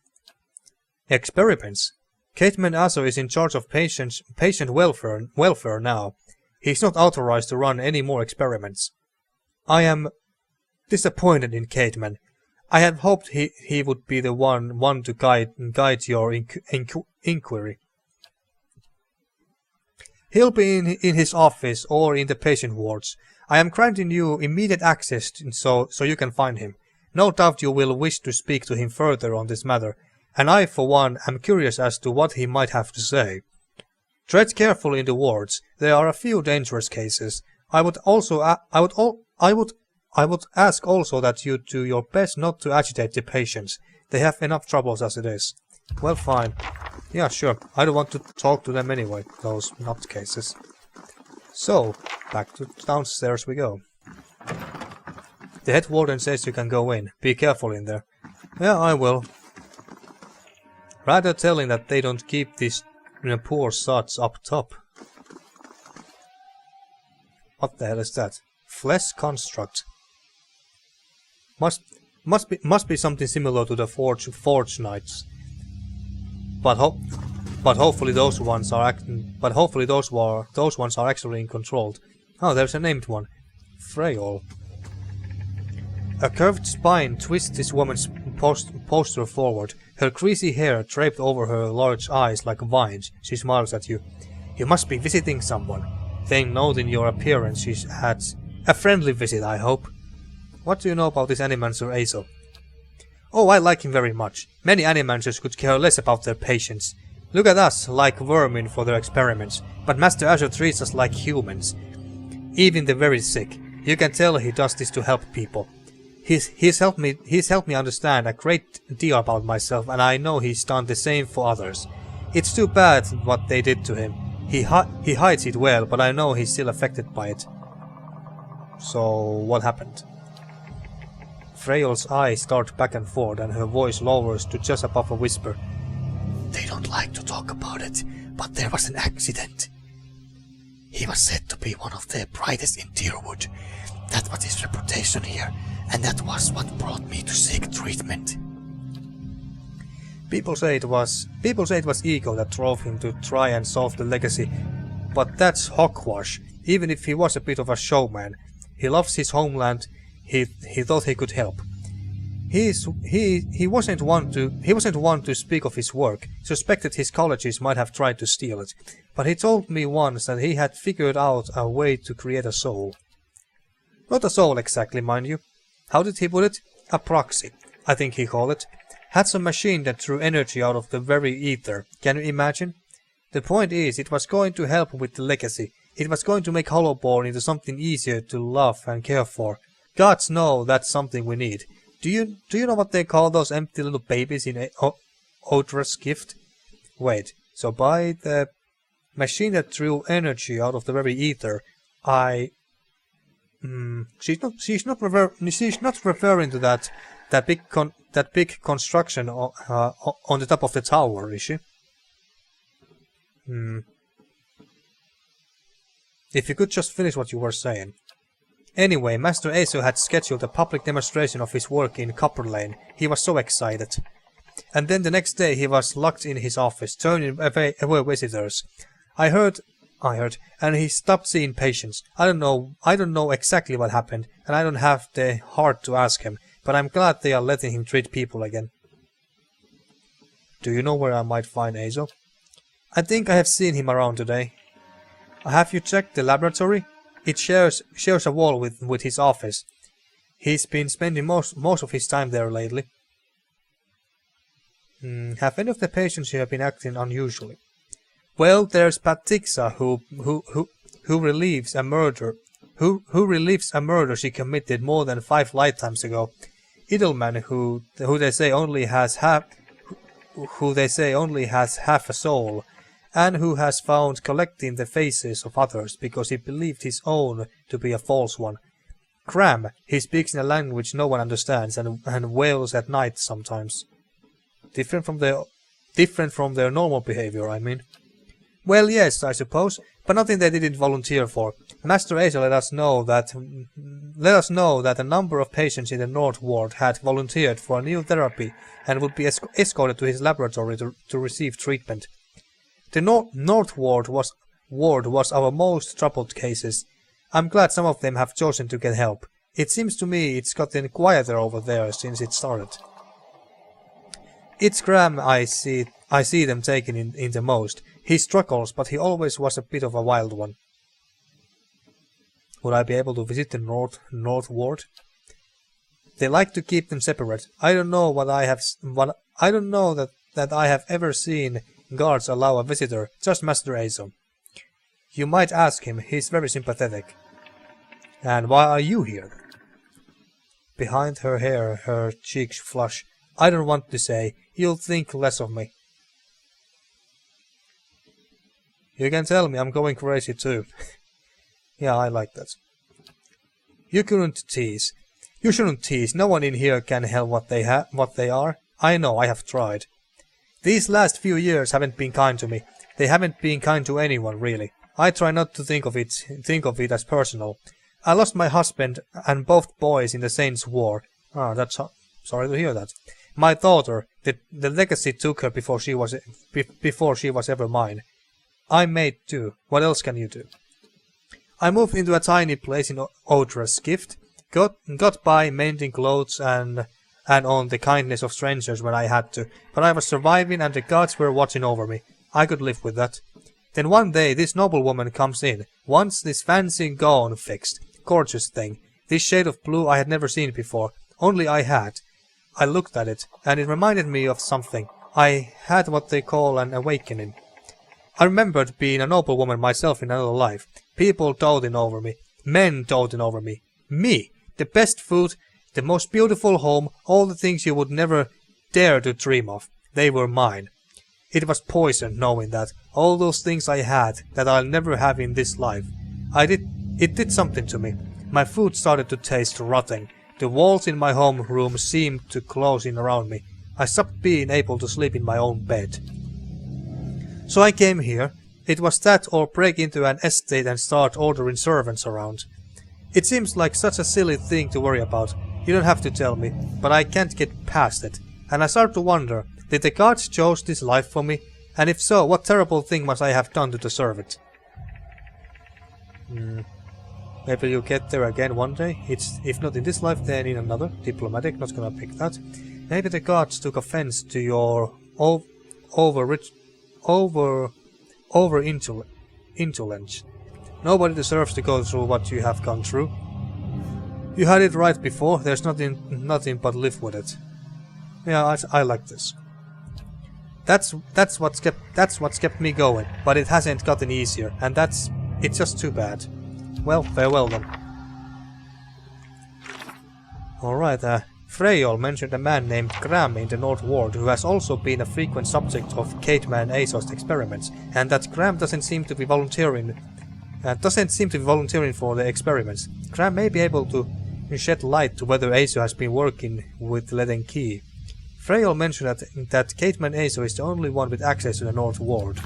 Experiments? Cateman also is in charge of patient welfare now. He's not authorized to run any more experiments. I am disappointed in Cateman. I had hoped he would be the one to guide your inquiry. He'll be in his office or in the patient wards. I am granting you immediate access so you can find him. No doubt you will wish to speak to him further on this matter, and I for one am curious as to what he might have to say. Tread carefully in the wards. There are a few dangerous cases. I would ask also that you do your best not to agitate the patients. They have enough troubles as it is. Well, fine. Yeah, sure. I don't want to talk to them anyway, those nutcases. So, back to downstairs we go. The head warden says you can go in. Be careful in there. Yeah, I will. Rather telling that they don't keep these poor sods up top. What the hell is that? Flesh construct. Must be something similar to the Forge Knights. But hopefully those ones are actually controlled. Oh, there's a named one. Freyol. A curved spine twists this woman's posture forward. Her greasy hair draped over her large eyes like vines. She smiles at you. You must be visiting someone. Then noting your appearance, she adds, a friendly visit, I hope. What do you know about this Animancer Azo? Oh, I like him very much. Many Animancers could care less about their patients. Look at us, like vermin for their experiments, but Master Azure treats us like humans. Even the very sick. You can tell he does this to help people. He's helped me understand a great deal about myself, and I know he's done the same for others. It's too bad what they did to him. He hides it well, but I know he's still affected by it. So, what happened? Freyol's eyes dart back and forth, and her voice lowers to just above a whisper. They don't like to talk about it, but there was an accident. He was said to be one of the brightest in Deerwood. That was his reputation here, and that was what brought me to seek treatment. People say it was ego that drove him to try and solve the legacy, but that's hogwash. Even if he was a bit of a showman, he loves his homeland. He thought he could help. He wasn't one to speak of his work. Suspected his colleges might have tried to steal it, but he told me once that he had figured out a way to create a soul. Not a soul exactly, mind you. How did he put it? A proxy, I think he called it. Had some machine that drew energy out of the very ether. Can you imagine? The point is, it was going to help with the legacy. It was going to make Hollowborn into something easier to love and care for. Gods know that's something we need. Do you know what they call those empty little babies in Odra's gift? Wait, so by the machine that drew energy out of the very ether, she's not referring to that big construction on the top of the tower, is she? If you could just finish what you were saying. Anyway, Master Azo had scheduled a public demonstration of his work in Copper Lane. He was so excited. And then the next day he was locked in his office, turning away visitors. I heard, and he stopped seeing patients. I don't know exactly what happened, and I don't have the heart to ask him, but I'm glad they are letting him treat people again. Do you know where I might find Azo? I think I have seen him around today. Have you checked the laboratory? It shares a wall with his office. He's been spending most of his time there lately. Have any of the patients here been acting unusually? Well, there's Patixa who relieves a murder. Who relieves a murder she committed more than 5 lifetimes ago. Idleman, who they say only has half a soul, and who has found collecting the faces of others because he believed his own to be a false one. Cram, he speaks in a language no one understands and wails at night sometimes. Different from their normal behavior, I mean. Well, yes, I suppose, but nothing they didn't volunteer for. Master Azo let us know that a number of patients in the North Ward had volunteered for a new therapy and would be escorted to his laboratory to receive treatment. The North Ward was our most troubled cases. I'm glad some of them have chosen to get help. It seems to me it's gotten quieter over there since it started. It's Graham I see them taking in the most. He struggles, but he always was a bit of a wild one. Would I be able to visit the North Ward? They like to keep them separate. I don't know that I have ever seen guards allow a visitor, just Master Azo. You might ask him, he's very sympathetic. And why are you here? Behind her hair, her cheeks flush. I don't want to say, you'll think less of me. You can tell me I'm going crazy too. Yeah, I like that. You couldn't tease. You shouldn't tease. No one in here can help what they are. I know, I have tried. These last few years haven't been kind to me. They haven't been kind to anyone, really. I try not to think of it as personal. I lost my husband and both boys in the Saints' War. Sorry to hear that. My daughter, the legacy took her before she was ever mine. I made do. What else can you do? I moved into a tiny place in Odra's gift, got by mending clothes and on the kindness of strangers when I had to, but I was surviving and the gods were watching over me. I could live with that. Then one day this noblewoman comes in, wants this fancy gown fixed, gorgeous thing, this shade of blue I had never seen before, only I had. I looked at it, and it reminded me of something. I had what they call an awakening. I remembered being a noblewoman myself in another life, people doting over me, men doting over me. Me! The best food, the most beautiful home, all the things you would never dare to dream of. They were mine. It was poison knowing that, all those things I had, that I'll never have in this life. It did something to me. My food started to taste rotten. The walls in my home room seemed to close in around me. I stopped being able to sleep in my own bed. So I came here. It was that or break into an estate and start ordering servants around. It seems like such a silly thing to worry about. You don't have to tell me, but I can't get past it. And I start to wonder, did the gods choose this life for me? And if so, what terrible thing must I have done to deserve it? Maybe you'll get there again one day. If not in this life, then in another. Diplomatic, not gonna pick that. Maybe the gods took offense to your indulgence. Nobody deserves to go through what you have gone through. You had it right before. There's nothing but live with it. Yeah, I like this. That's what's kept me going. But it hasn't gotten easier, and it's just too bad. Well, farewell then. Alright, Freyol mentioned a man named Graham in the North Ward who has also been a frequent subject of Cateman Azo's experiments, and that Graham doesn't seem to be volunteering for the experiments. Graham may be able to shed light to whether Azo has been working with Leaden Key. Freyol mentioned that Cateman Azo is the only one with access to the North Ward.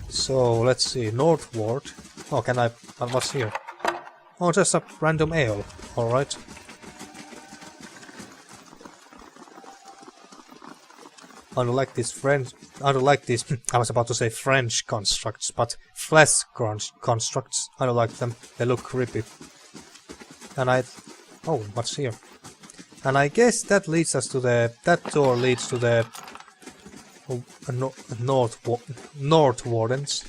So, let's see, North Ward. Oh, what's here? Oh, just a random ale. Alright. I don't like these I was about to say French constructs, but flesh constructs. I don't like them. They look creepy. And oh, what's here? And I guess that leads us to the... That door leads to the... North Wardens.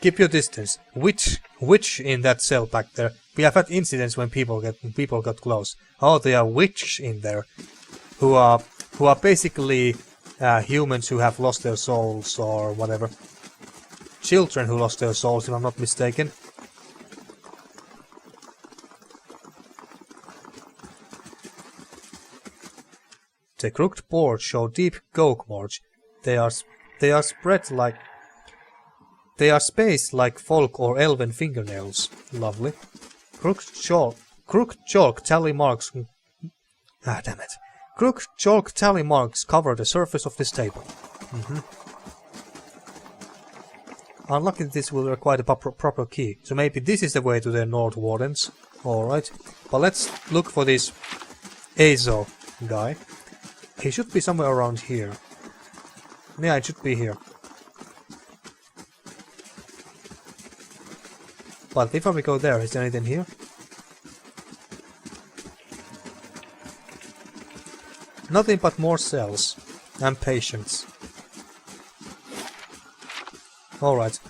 Keep your distance. Witch in that cell back there. We have had incidents when people got close. Oh, there are witch in there, who are basically humans who have lost their souls or whatever. Children who lost their souls, if I'm not mistaken. The crooked boards show deep gog march. They are spread like... They are spaced like folk or elven fingernails. Lovely. Crooked chalk tally marks... Ah, damn it. Crooked chalk tally marks cover the surface of this table. Unlucky this will require a proper key, so maybe this is the way to the North Wardens. Alright. But let's look for this Azo guy. He should be somewhere around here. Yeah, it should be here. But before we go there, is there anything here? Nothing but more cells. And patients. Alright.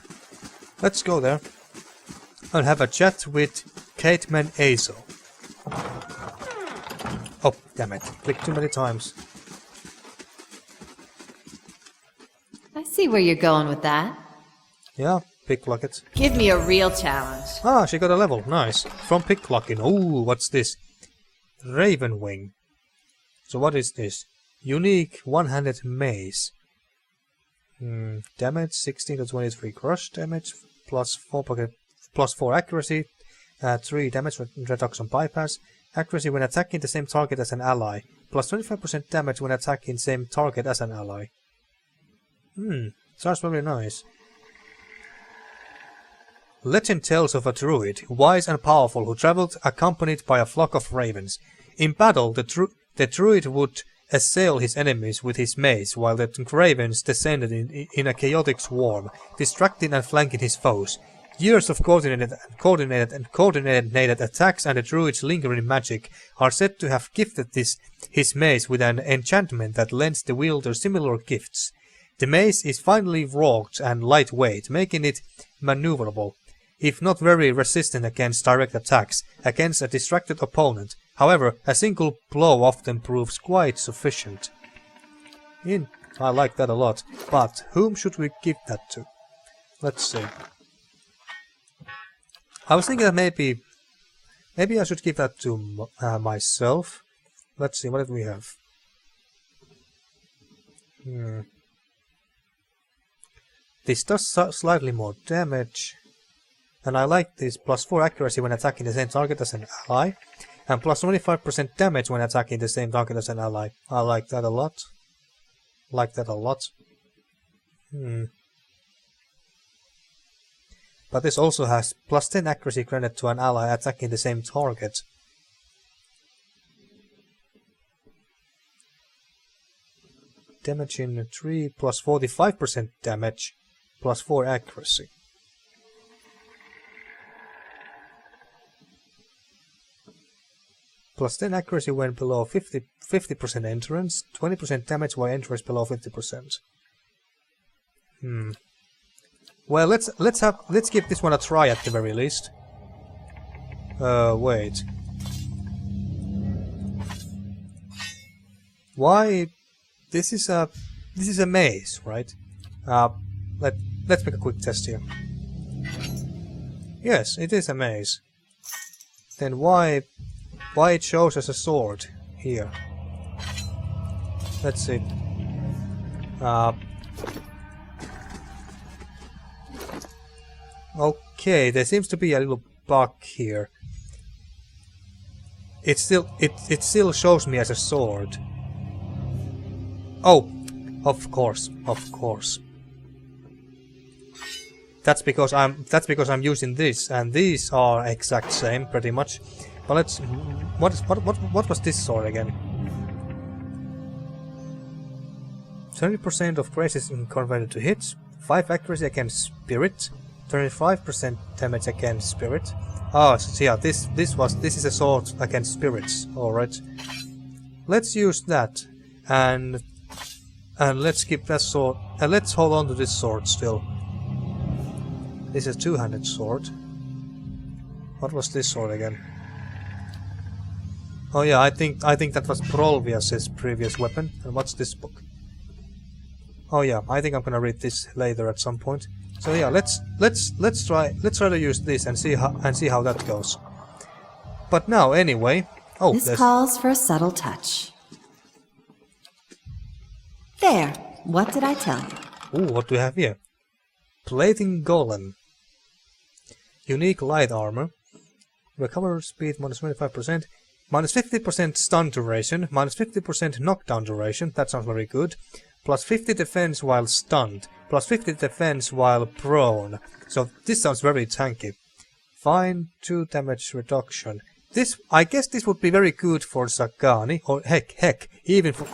Let's go there. And have a chat with Cateman Azo. Oh, damn it. Clicked too many times. I see where you're going with that. Yeah, picklocket. Give me a real challenge. Ah, she got a level. Nice. From picklocking. Ooh, what's this? Raven Wing. So what is this? Unique one-handed mace. Damage 16 to 23 crush damage, plus 4 accuracy, 3 damage reduction bypass, accuracy when attacking the same target as an ally, plus 25% damage when attacking same target as an ally. Sounds very nice. Legend tells of a druid, wise and powerful, who traveled accompanied by a flock of ravens. In battle, the druid would assail his enemies with his mace, while the ravens descended in a chaotic swarm, distracting and flanking his foes. Years of coordinated attacks and the druid's lingering magic are said to have gifted his mace with an enchantment that lends the wielder similar gifts. The mace is finely wrought and lightweight, making it maneuverable, if not very resistant against direct attacks, against a distracted opponent. However, a single blow often proves quite sufficient. I like that a lot, but whom should we give that to? Let's see. I was thinking that maybe I should give that to myself. Let's see, what did we have? This does slightly more damage. And I like this plus 4 accuracy when attacking the same target as an ally. And plus 25% damage when attacking the same target as an ally. I like that a lot. But this also has plus 10 accuracy granted to an ally attacking the same target. Damage in 3 plus 45% damage plus 4 accuracy. Plus 10 accuracy when below 50% endurance, 20% damage while endurance below 50%. Well, let's give this one a try at the very least. Wait. Why? This is a maze, right? Let's make a quick test here. Yes, it is a maze. Then why it shows as a sword here? Let's see. Okay, there seems to be a little bug here. It still shows me as a sword. Oh, of course. That's because I'm using this, and these are exact same pretty much. But let's what was this sword again? 30% of grace is converted to hits, 5 accuracy against spirit, 25% damage against spirit, Oh, so yeah, this is a sword against spirits. All right. Let's use that, and let's keep that sword, and let's hold on to this sword still. This is a two-handed sword. What was this sword again? Oh yeah, I think that was Prolvias's previous weapon. And what's this book? Oh yeah, I think I'm gonna read this later at some point. So yeah, let's try to use this and see how that goes. But now anyway, oh, This calls for a subtle touch. There. What did I tell you? ooh, what do we have here? Plating Golem. Unique light armor. Recover speed minus 25%. Minus 50% stun duration. Minus 50% knockdown duration. That sounds very good. Plus 50 defense while stunned. Plus 50 defense while prone. So this sounds very tanky. Fine 2 damage reduction. This, I guess this would be very good for Zagani. Or heck, even for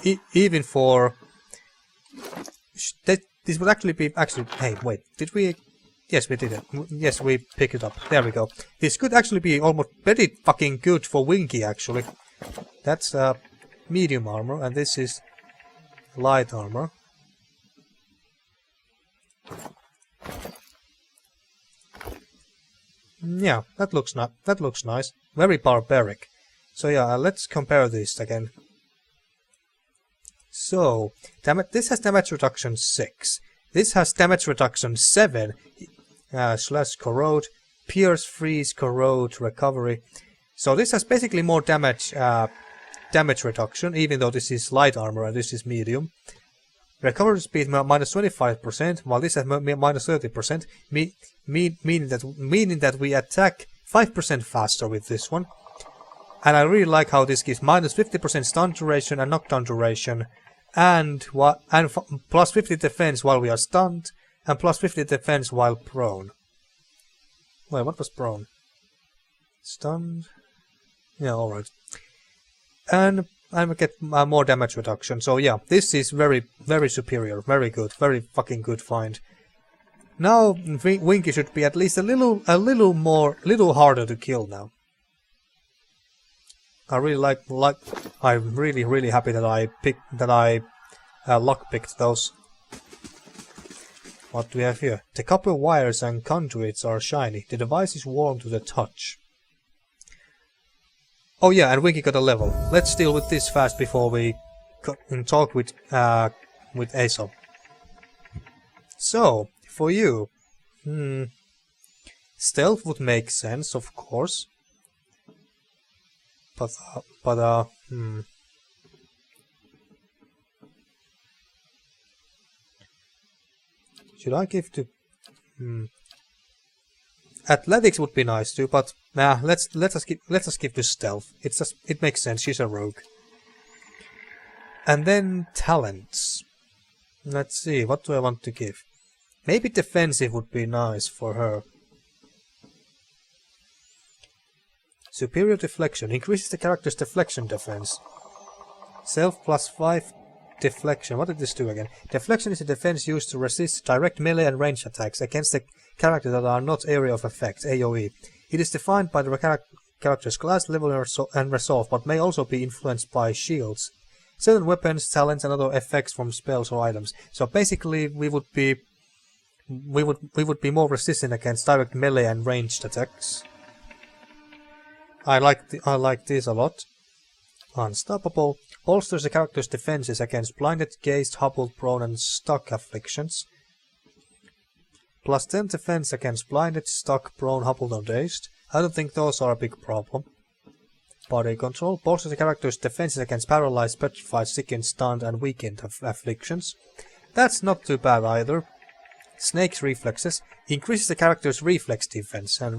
this would actually be hey, wait, did we? Yes, we did it. Yes, we picked it up. There we go. This could actually be almost very fucking good for Winky, actually. That's medium armor, and this is light armor. Yeah, that looks nice. Very barbaric. So yeah, let's compare these again. So, this has damage reduction 6. This has damage reduction 7. Slash corrode, pierce, freeze, corrode, recovery. So this has basically more damage reduction, even though this is light armor and this is medium. Recovery speed minus 25%, while this has minus 30%, meaning that we attack 5% faster with this one. And I really like how this gives minus 50% stun duration and knockdown duration, and plus 50 defense while we are stunned, and plus 50 defense while prone. Wait, what was prone? Stunned? Yeah, alright. And we get more damage reduction. So yeah, this is very, very superior. Very good. Very fucking good find. Now Winky should be at least a little harder to kill now. I really I'm really happy that I lockpicked those. What do we have here? The copper wires and conduits are shiny. The device is warm to the touch. Oh yeah, and Winky got a level. Let's deal with this fast before we talk with Aesop. So, for you, stealth would make sense, of course. But should I give to athletics would be nice too, but nah, let's give to stealth. It makes sense. She's a rogue. And then talents. Let's see, what do I want to give? Maybe defensive would be nice for her. Superior deflection increases the character's deflection defense. Self plus 5 deflection. What did this do again? Deflection is a defense used to resist direct melee and range attacks against the characters that are not area of effect, AoE. It is defined by the character's class, level, and resolve, but may also be influenced by shields, certain weapons, talents, and other effects from spells or items. So basically, we would be more resistant against direct melee and ranged attacks. I like this a lot. Unstoppable. Bolsters the character's defenses against blinded, gazed, hobbled, prone, and stuck afflictions. Plus 10 defense against blinded, stuck, prone, hobbled, or dazed. I don't think those are a big problem. Body control. Bolsters the character's defenses against paralyzed, petrified, sickened, stunned, and weakened afflictions. That's not too bad either. Snake's reflexes increases the character's reflex defense, and the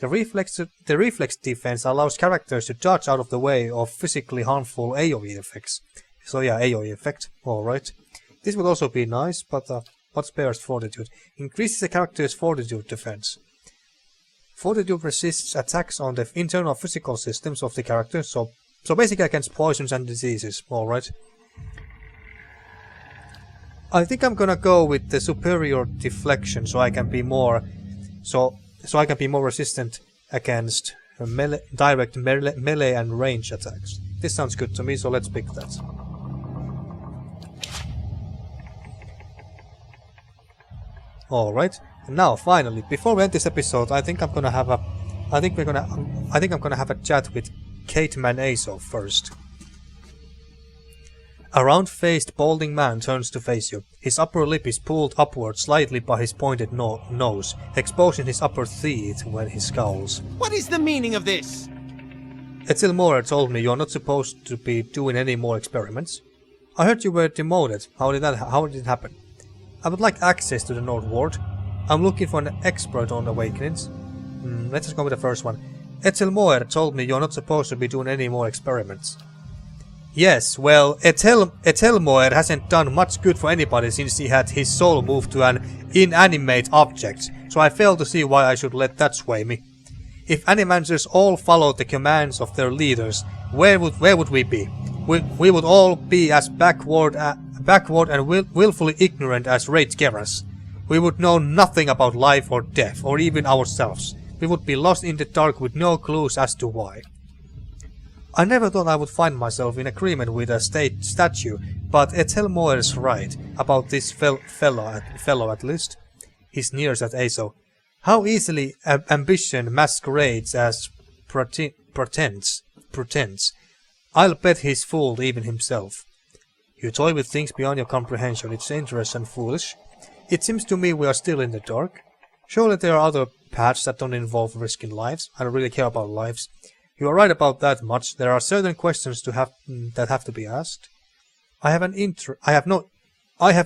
reflex defense allows characters to dodge out of the way of physically harmful AoE effects. So yeah, AoE effect, alright. This would also be nice, but what spares fortitude? Increases the character's fortitude defense. Fortitude resists attacks on the internal physical systems of the character, so basically against poisons and diseases, alright. I think I'm gonna go with the superior deflection, so I can be more resistant against direct melee and range attacks. This sounds good to me, so let's pick that. Alright, and now finally, before we end this episode, I think I'm gonna have a chat with Cateman Aso first. A round-faced, balding man turns to face you. His upper lip is pulled upward slightly by his pointed nose, exposing his upper teeth when he scowls. What is the meaning of this? Etil Moore told me you're not supposed to be doing any more experiments. I heard you were demoted. How did it happen? I would like access to the North Ward. I'm looking for an expert on awakenings. Let's just go with the first one. Etil Moore told me you're not supposed to be doing any more experiments. Yes, well, Etil Moore hasn't done much good for anybody since he had his soul moved to an inanimate object, so I fail to see why I should let that sway me. If Animancers all followed the commands of their leaders, where would we be? We would all be as backward and willfully ignorant as Raid Geras. We would know nothing about life or death, or even ourselves. We would be lost in the dark with no clues as to why. I never thought I would find myself in agreement with a statue, but Etil Moore is right about this fellow at least. He sneers at Aso. How easily ambition masquerades as pretense. I'll bet he's fooled even himself. You toy with things beyond your comprehension. It's dangerous and foolish. It seems to me we are still in the dark. Surely there are other paths that don't involve risking lives. I don't really care about lives. You are right about that much. There are certain questions that have to be asked. I have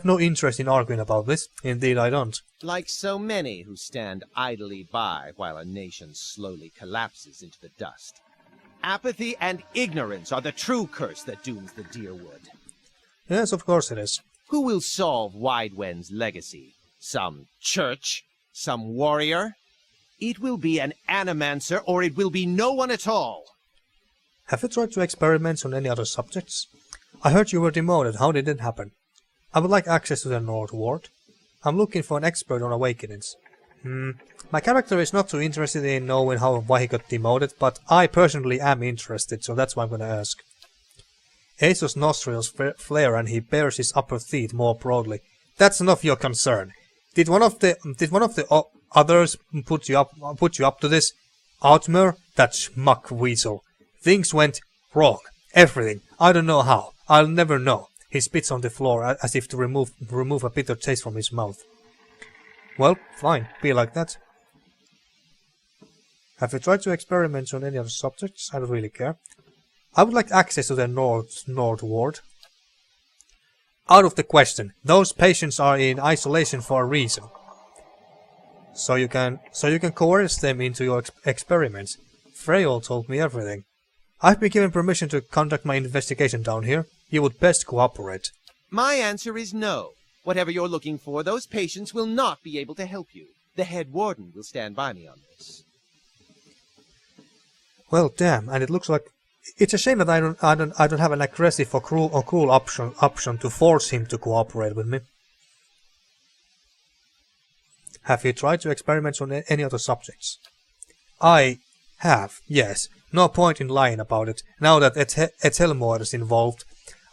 no interest in arguing about this. Indeed, I don't. Like so many who stand idly by while a nation slowly collapses into the dust. Apathy and ignorance are the true curse that dooms the Deerwood. Yes, of course it is. Who will solve Widewen's legacy? Some church? Some warrior? It will be an Animancer, or it will be no one at all. Have you tried to experiment on any other subjects? I heard you were demoted. How did it happen? I would like access to the North Ward. I'm looking for an expert on awakenings. My character is not too interested in knowing why he got demoted, but I personally am interested, so that's why I'm gonna ask. Aso's nostrils flare and he bares his upper teeth more broadly. That's none of your concern. Did one of the others put you up to this? Outmer, that schmuck weasel. Things went wrong. Everything. I don't know how. I'll never know. He spits on the floor as if to remove a bitter taste from his mouth. Well, fine. Be like that. Have you tried to experiment on any other subjects? I don't really care. I would like access to the North Ward. Out of the question. Those patients are in isolation for a reason. So you can coerce them into your experiments. Freyol told me everything. I've been given permission to conduct my investigation down here. You would best cooperate. My answer is no. Whatever you're looking for, those patients will not be able to help you. The head warden will stand by me on this. Well, damn, and it looks like it's a shame that I don't have an aggressive or cool option to force him to cooperate with me. Have you tried to experiment on any other subjects? I have, yes. No point in lying about it. Now that Etelmore is involved,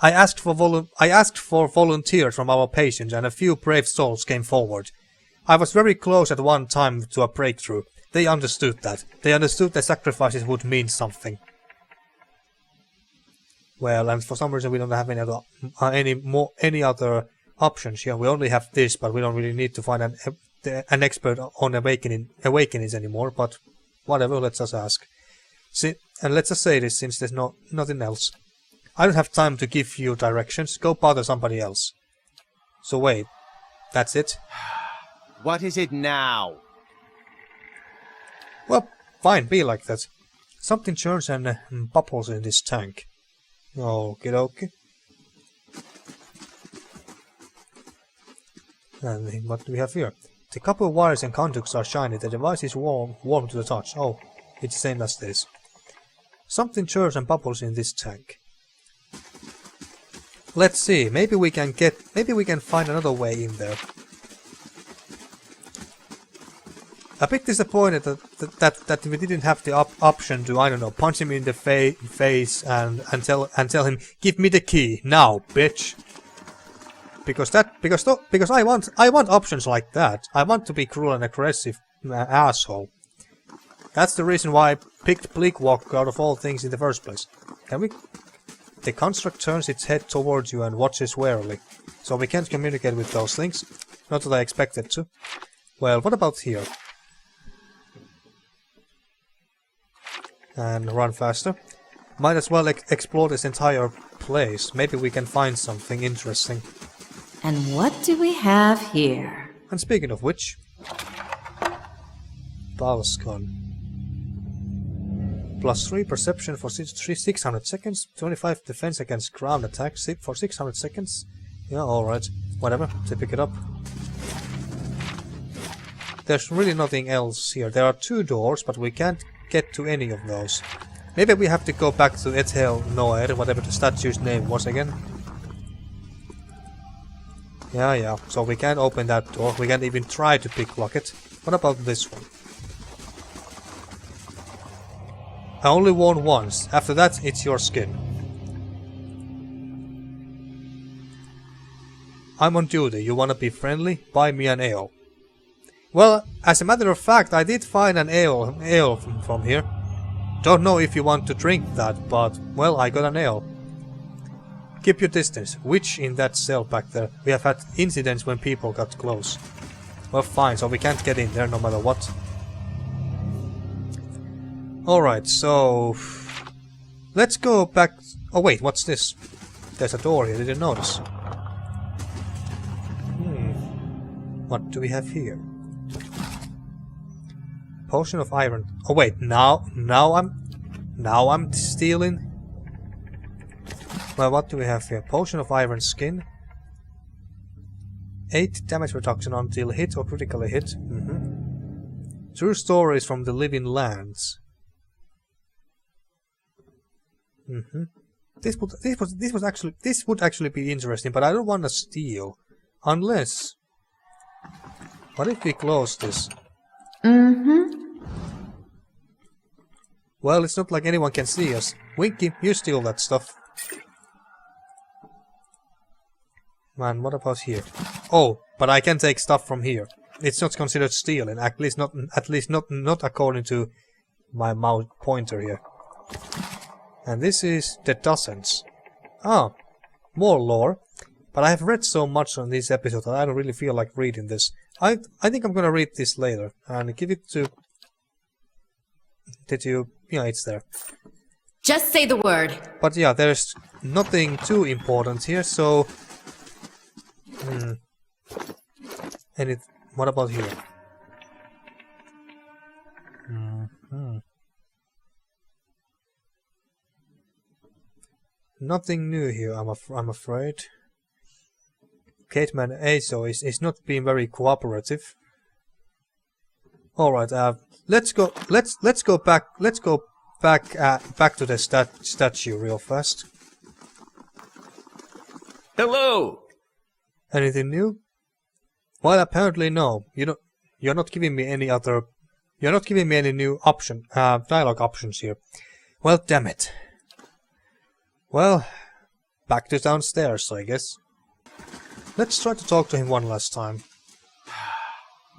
I asked for volunteers from our patients, and a few brave souls came forward. I was very close at one time to a breakthrough. They understood that. They understood that sacrifices would mean something. Well, and for some reason we don't have any other options here. We only have this, but we don't really need to find an expert on awakenings anymore. But whatever, let's just ask. See, and let's just say this since there's nothing else. I don't have time to give you directions. Go bother somebody else. So wait, that's it? What is it now? Well, fine, be like that. Something churns and bubbles in this tank. Okie dokie. And what do we have here? The copper wires and conducts are shiny. The device is warm to the touch. Oh, it's the same as this. Something churns and bubbles in this tank. Let's see. Maybe we can find another way in there. a bit disappointed that we didn't have the option to, I don't know, punch him in the face and tell him, give me the key now, bitch. Because I want options like that. I want to be cruel and aggressive asshole. That's the reason why I picked Bleakwalk out of all things in the first place. Can we? The construct turns its head towards you and watches warily, so we can't communicate with those things. Not that I expected to. Well, what about here? And run faster. Might as well explore this entire place. Maybe we can find something interesting. And what do we have here? And speaking of which... Balscon. Plus 3 perception for 600 seconds, 25 defense against ground attacks for 600 seconds. Yeah, alright. Whatever, to pick it up. There's really nothing else here. There are 2 doors, but we can't get to any of those. Maybe we have to go back to Ethel Noer, whatever the statue's name was again. Yeah, so we can't open that door. We can't even try to picklock it. What about this one? I only won once. After that, it's your skin. I'm on duty. You wanna be friendly? Buy me an ale. Well, as a matter of fact, I did find an ale from here. Don't know if you want to drink that, but, well, I got an ale. Keep your distance. Witch in that cell back there. We have had incidents when people got close. Well, fine, so we can't get in there no matter what. Alright, so... let's go back... oh wait, what's this? There's a door here, didn't notice. What do we have here? Potion of iron. Oh wait, now I'm stealing. Well, what do we have here? Potion of iron skin. 8 damage reduction until hit or critically hit. True stories from the living lands. This would actually be interesting, but I don't want to steal, unless. What if we close this? Well, it's not like anyone can see us. Winky, you steal that stuff. Man, what about here? Oh, but I can take stuff from here. It's not considered stealing, at least not according to my mouse pointer here. And this is the dozens. Ah, more lore. But I have read so much on this episode that I don't really feel like reading this. I think I'm gonna read this later and give it to... Did you... yeah, it's there. Just say the word. But yeah, there's nothing too important here, so... And it... what about here? Nothing new here, I'm afraid. Cateman Azo is not being very cooperative. All right, let's go back to the statue real fast. Hello. Anything new? Well, apparently no. You're not giving me any other. You're not giving me any new dialogue options here. Well, damn it. Well, back to downstairs, I guess. Let's try to talk to him one last time.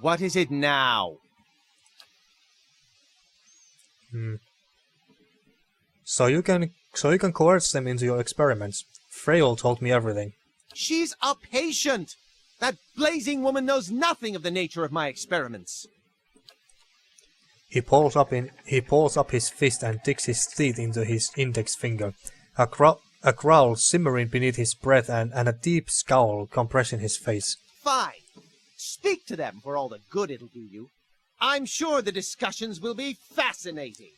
What is it now? So you can coerce them into your experiments. Freyol told me everything. She's a patient! That blazing woman knows nothing of the nature of my experiments. He pulls up his fist and digs his teeth into his index finger. A growl simmering beneath his breath and a deep scowl compressing his face. Fine. Speak to them for all the good it'll do you. I'm sure the discussions will be fascinating.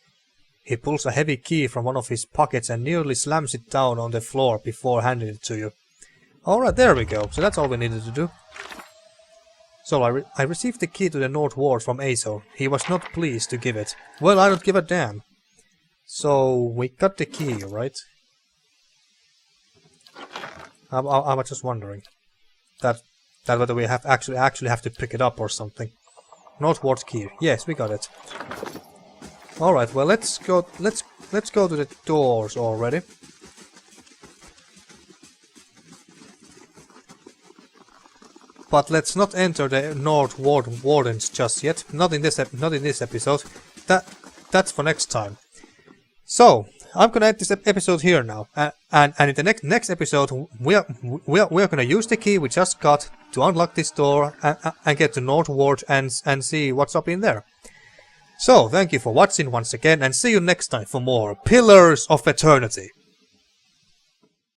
He pulls a heavy key from one of his pockets and nearly slams it down on the floor before handing it to you. Alright, there we go. So that's all we needed to do. So I received the key to the North Ward from Azo. He was not pleased to give it. Well, I don't give a damn. So we got the key, right? I was just wondering that whether we actually have to pick it up or something. Northward Key. Yes, we got it. Alright, well let's go to the doors already. But let's not enter the North Wardens just yet. Not in this episode. That's for next time. So I'm gonna end this episode here now, and in the next episode we are gonna use the key we just got to unlock this door and get to North Ward and see what's up in there. So thank you for watching once again, and see you next time for more Pillars of Eternity.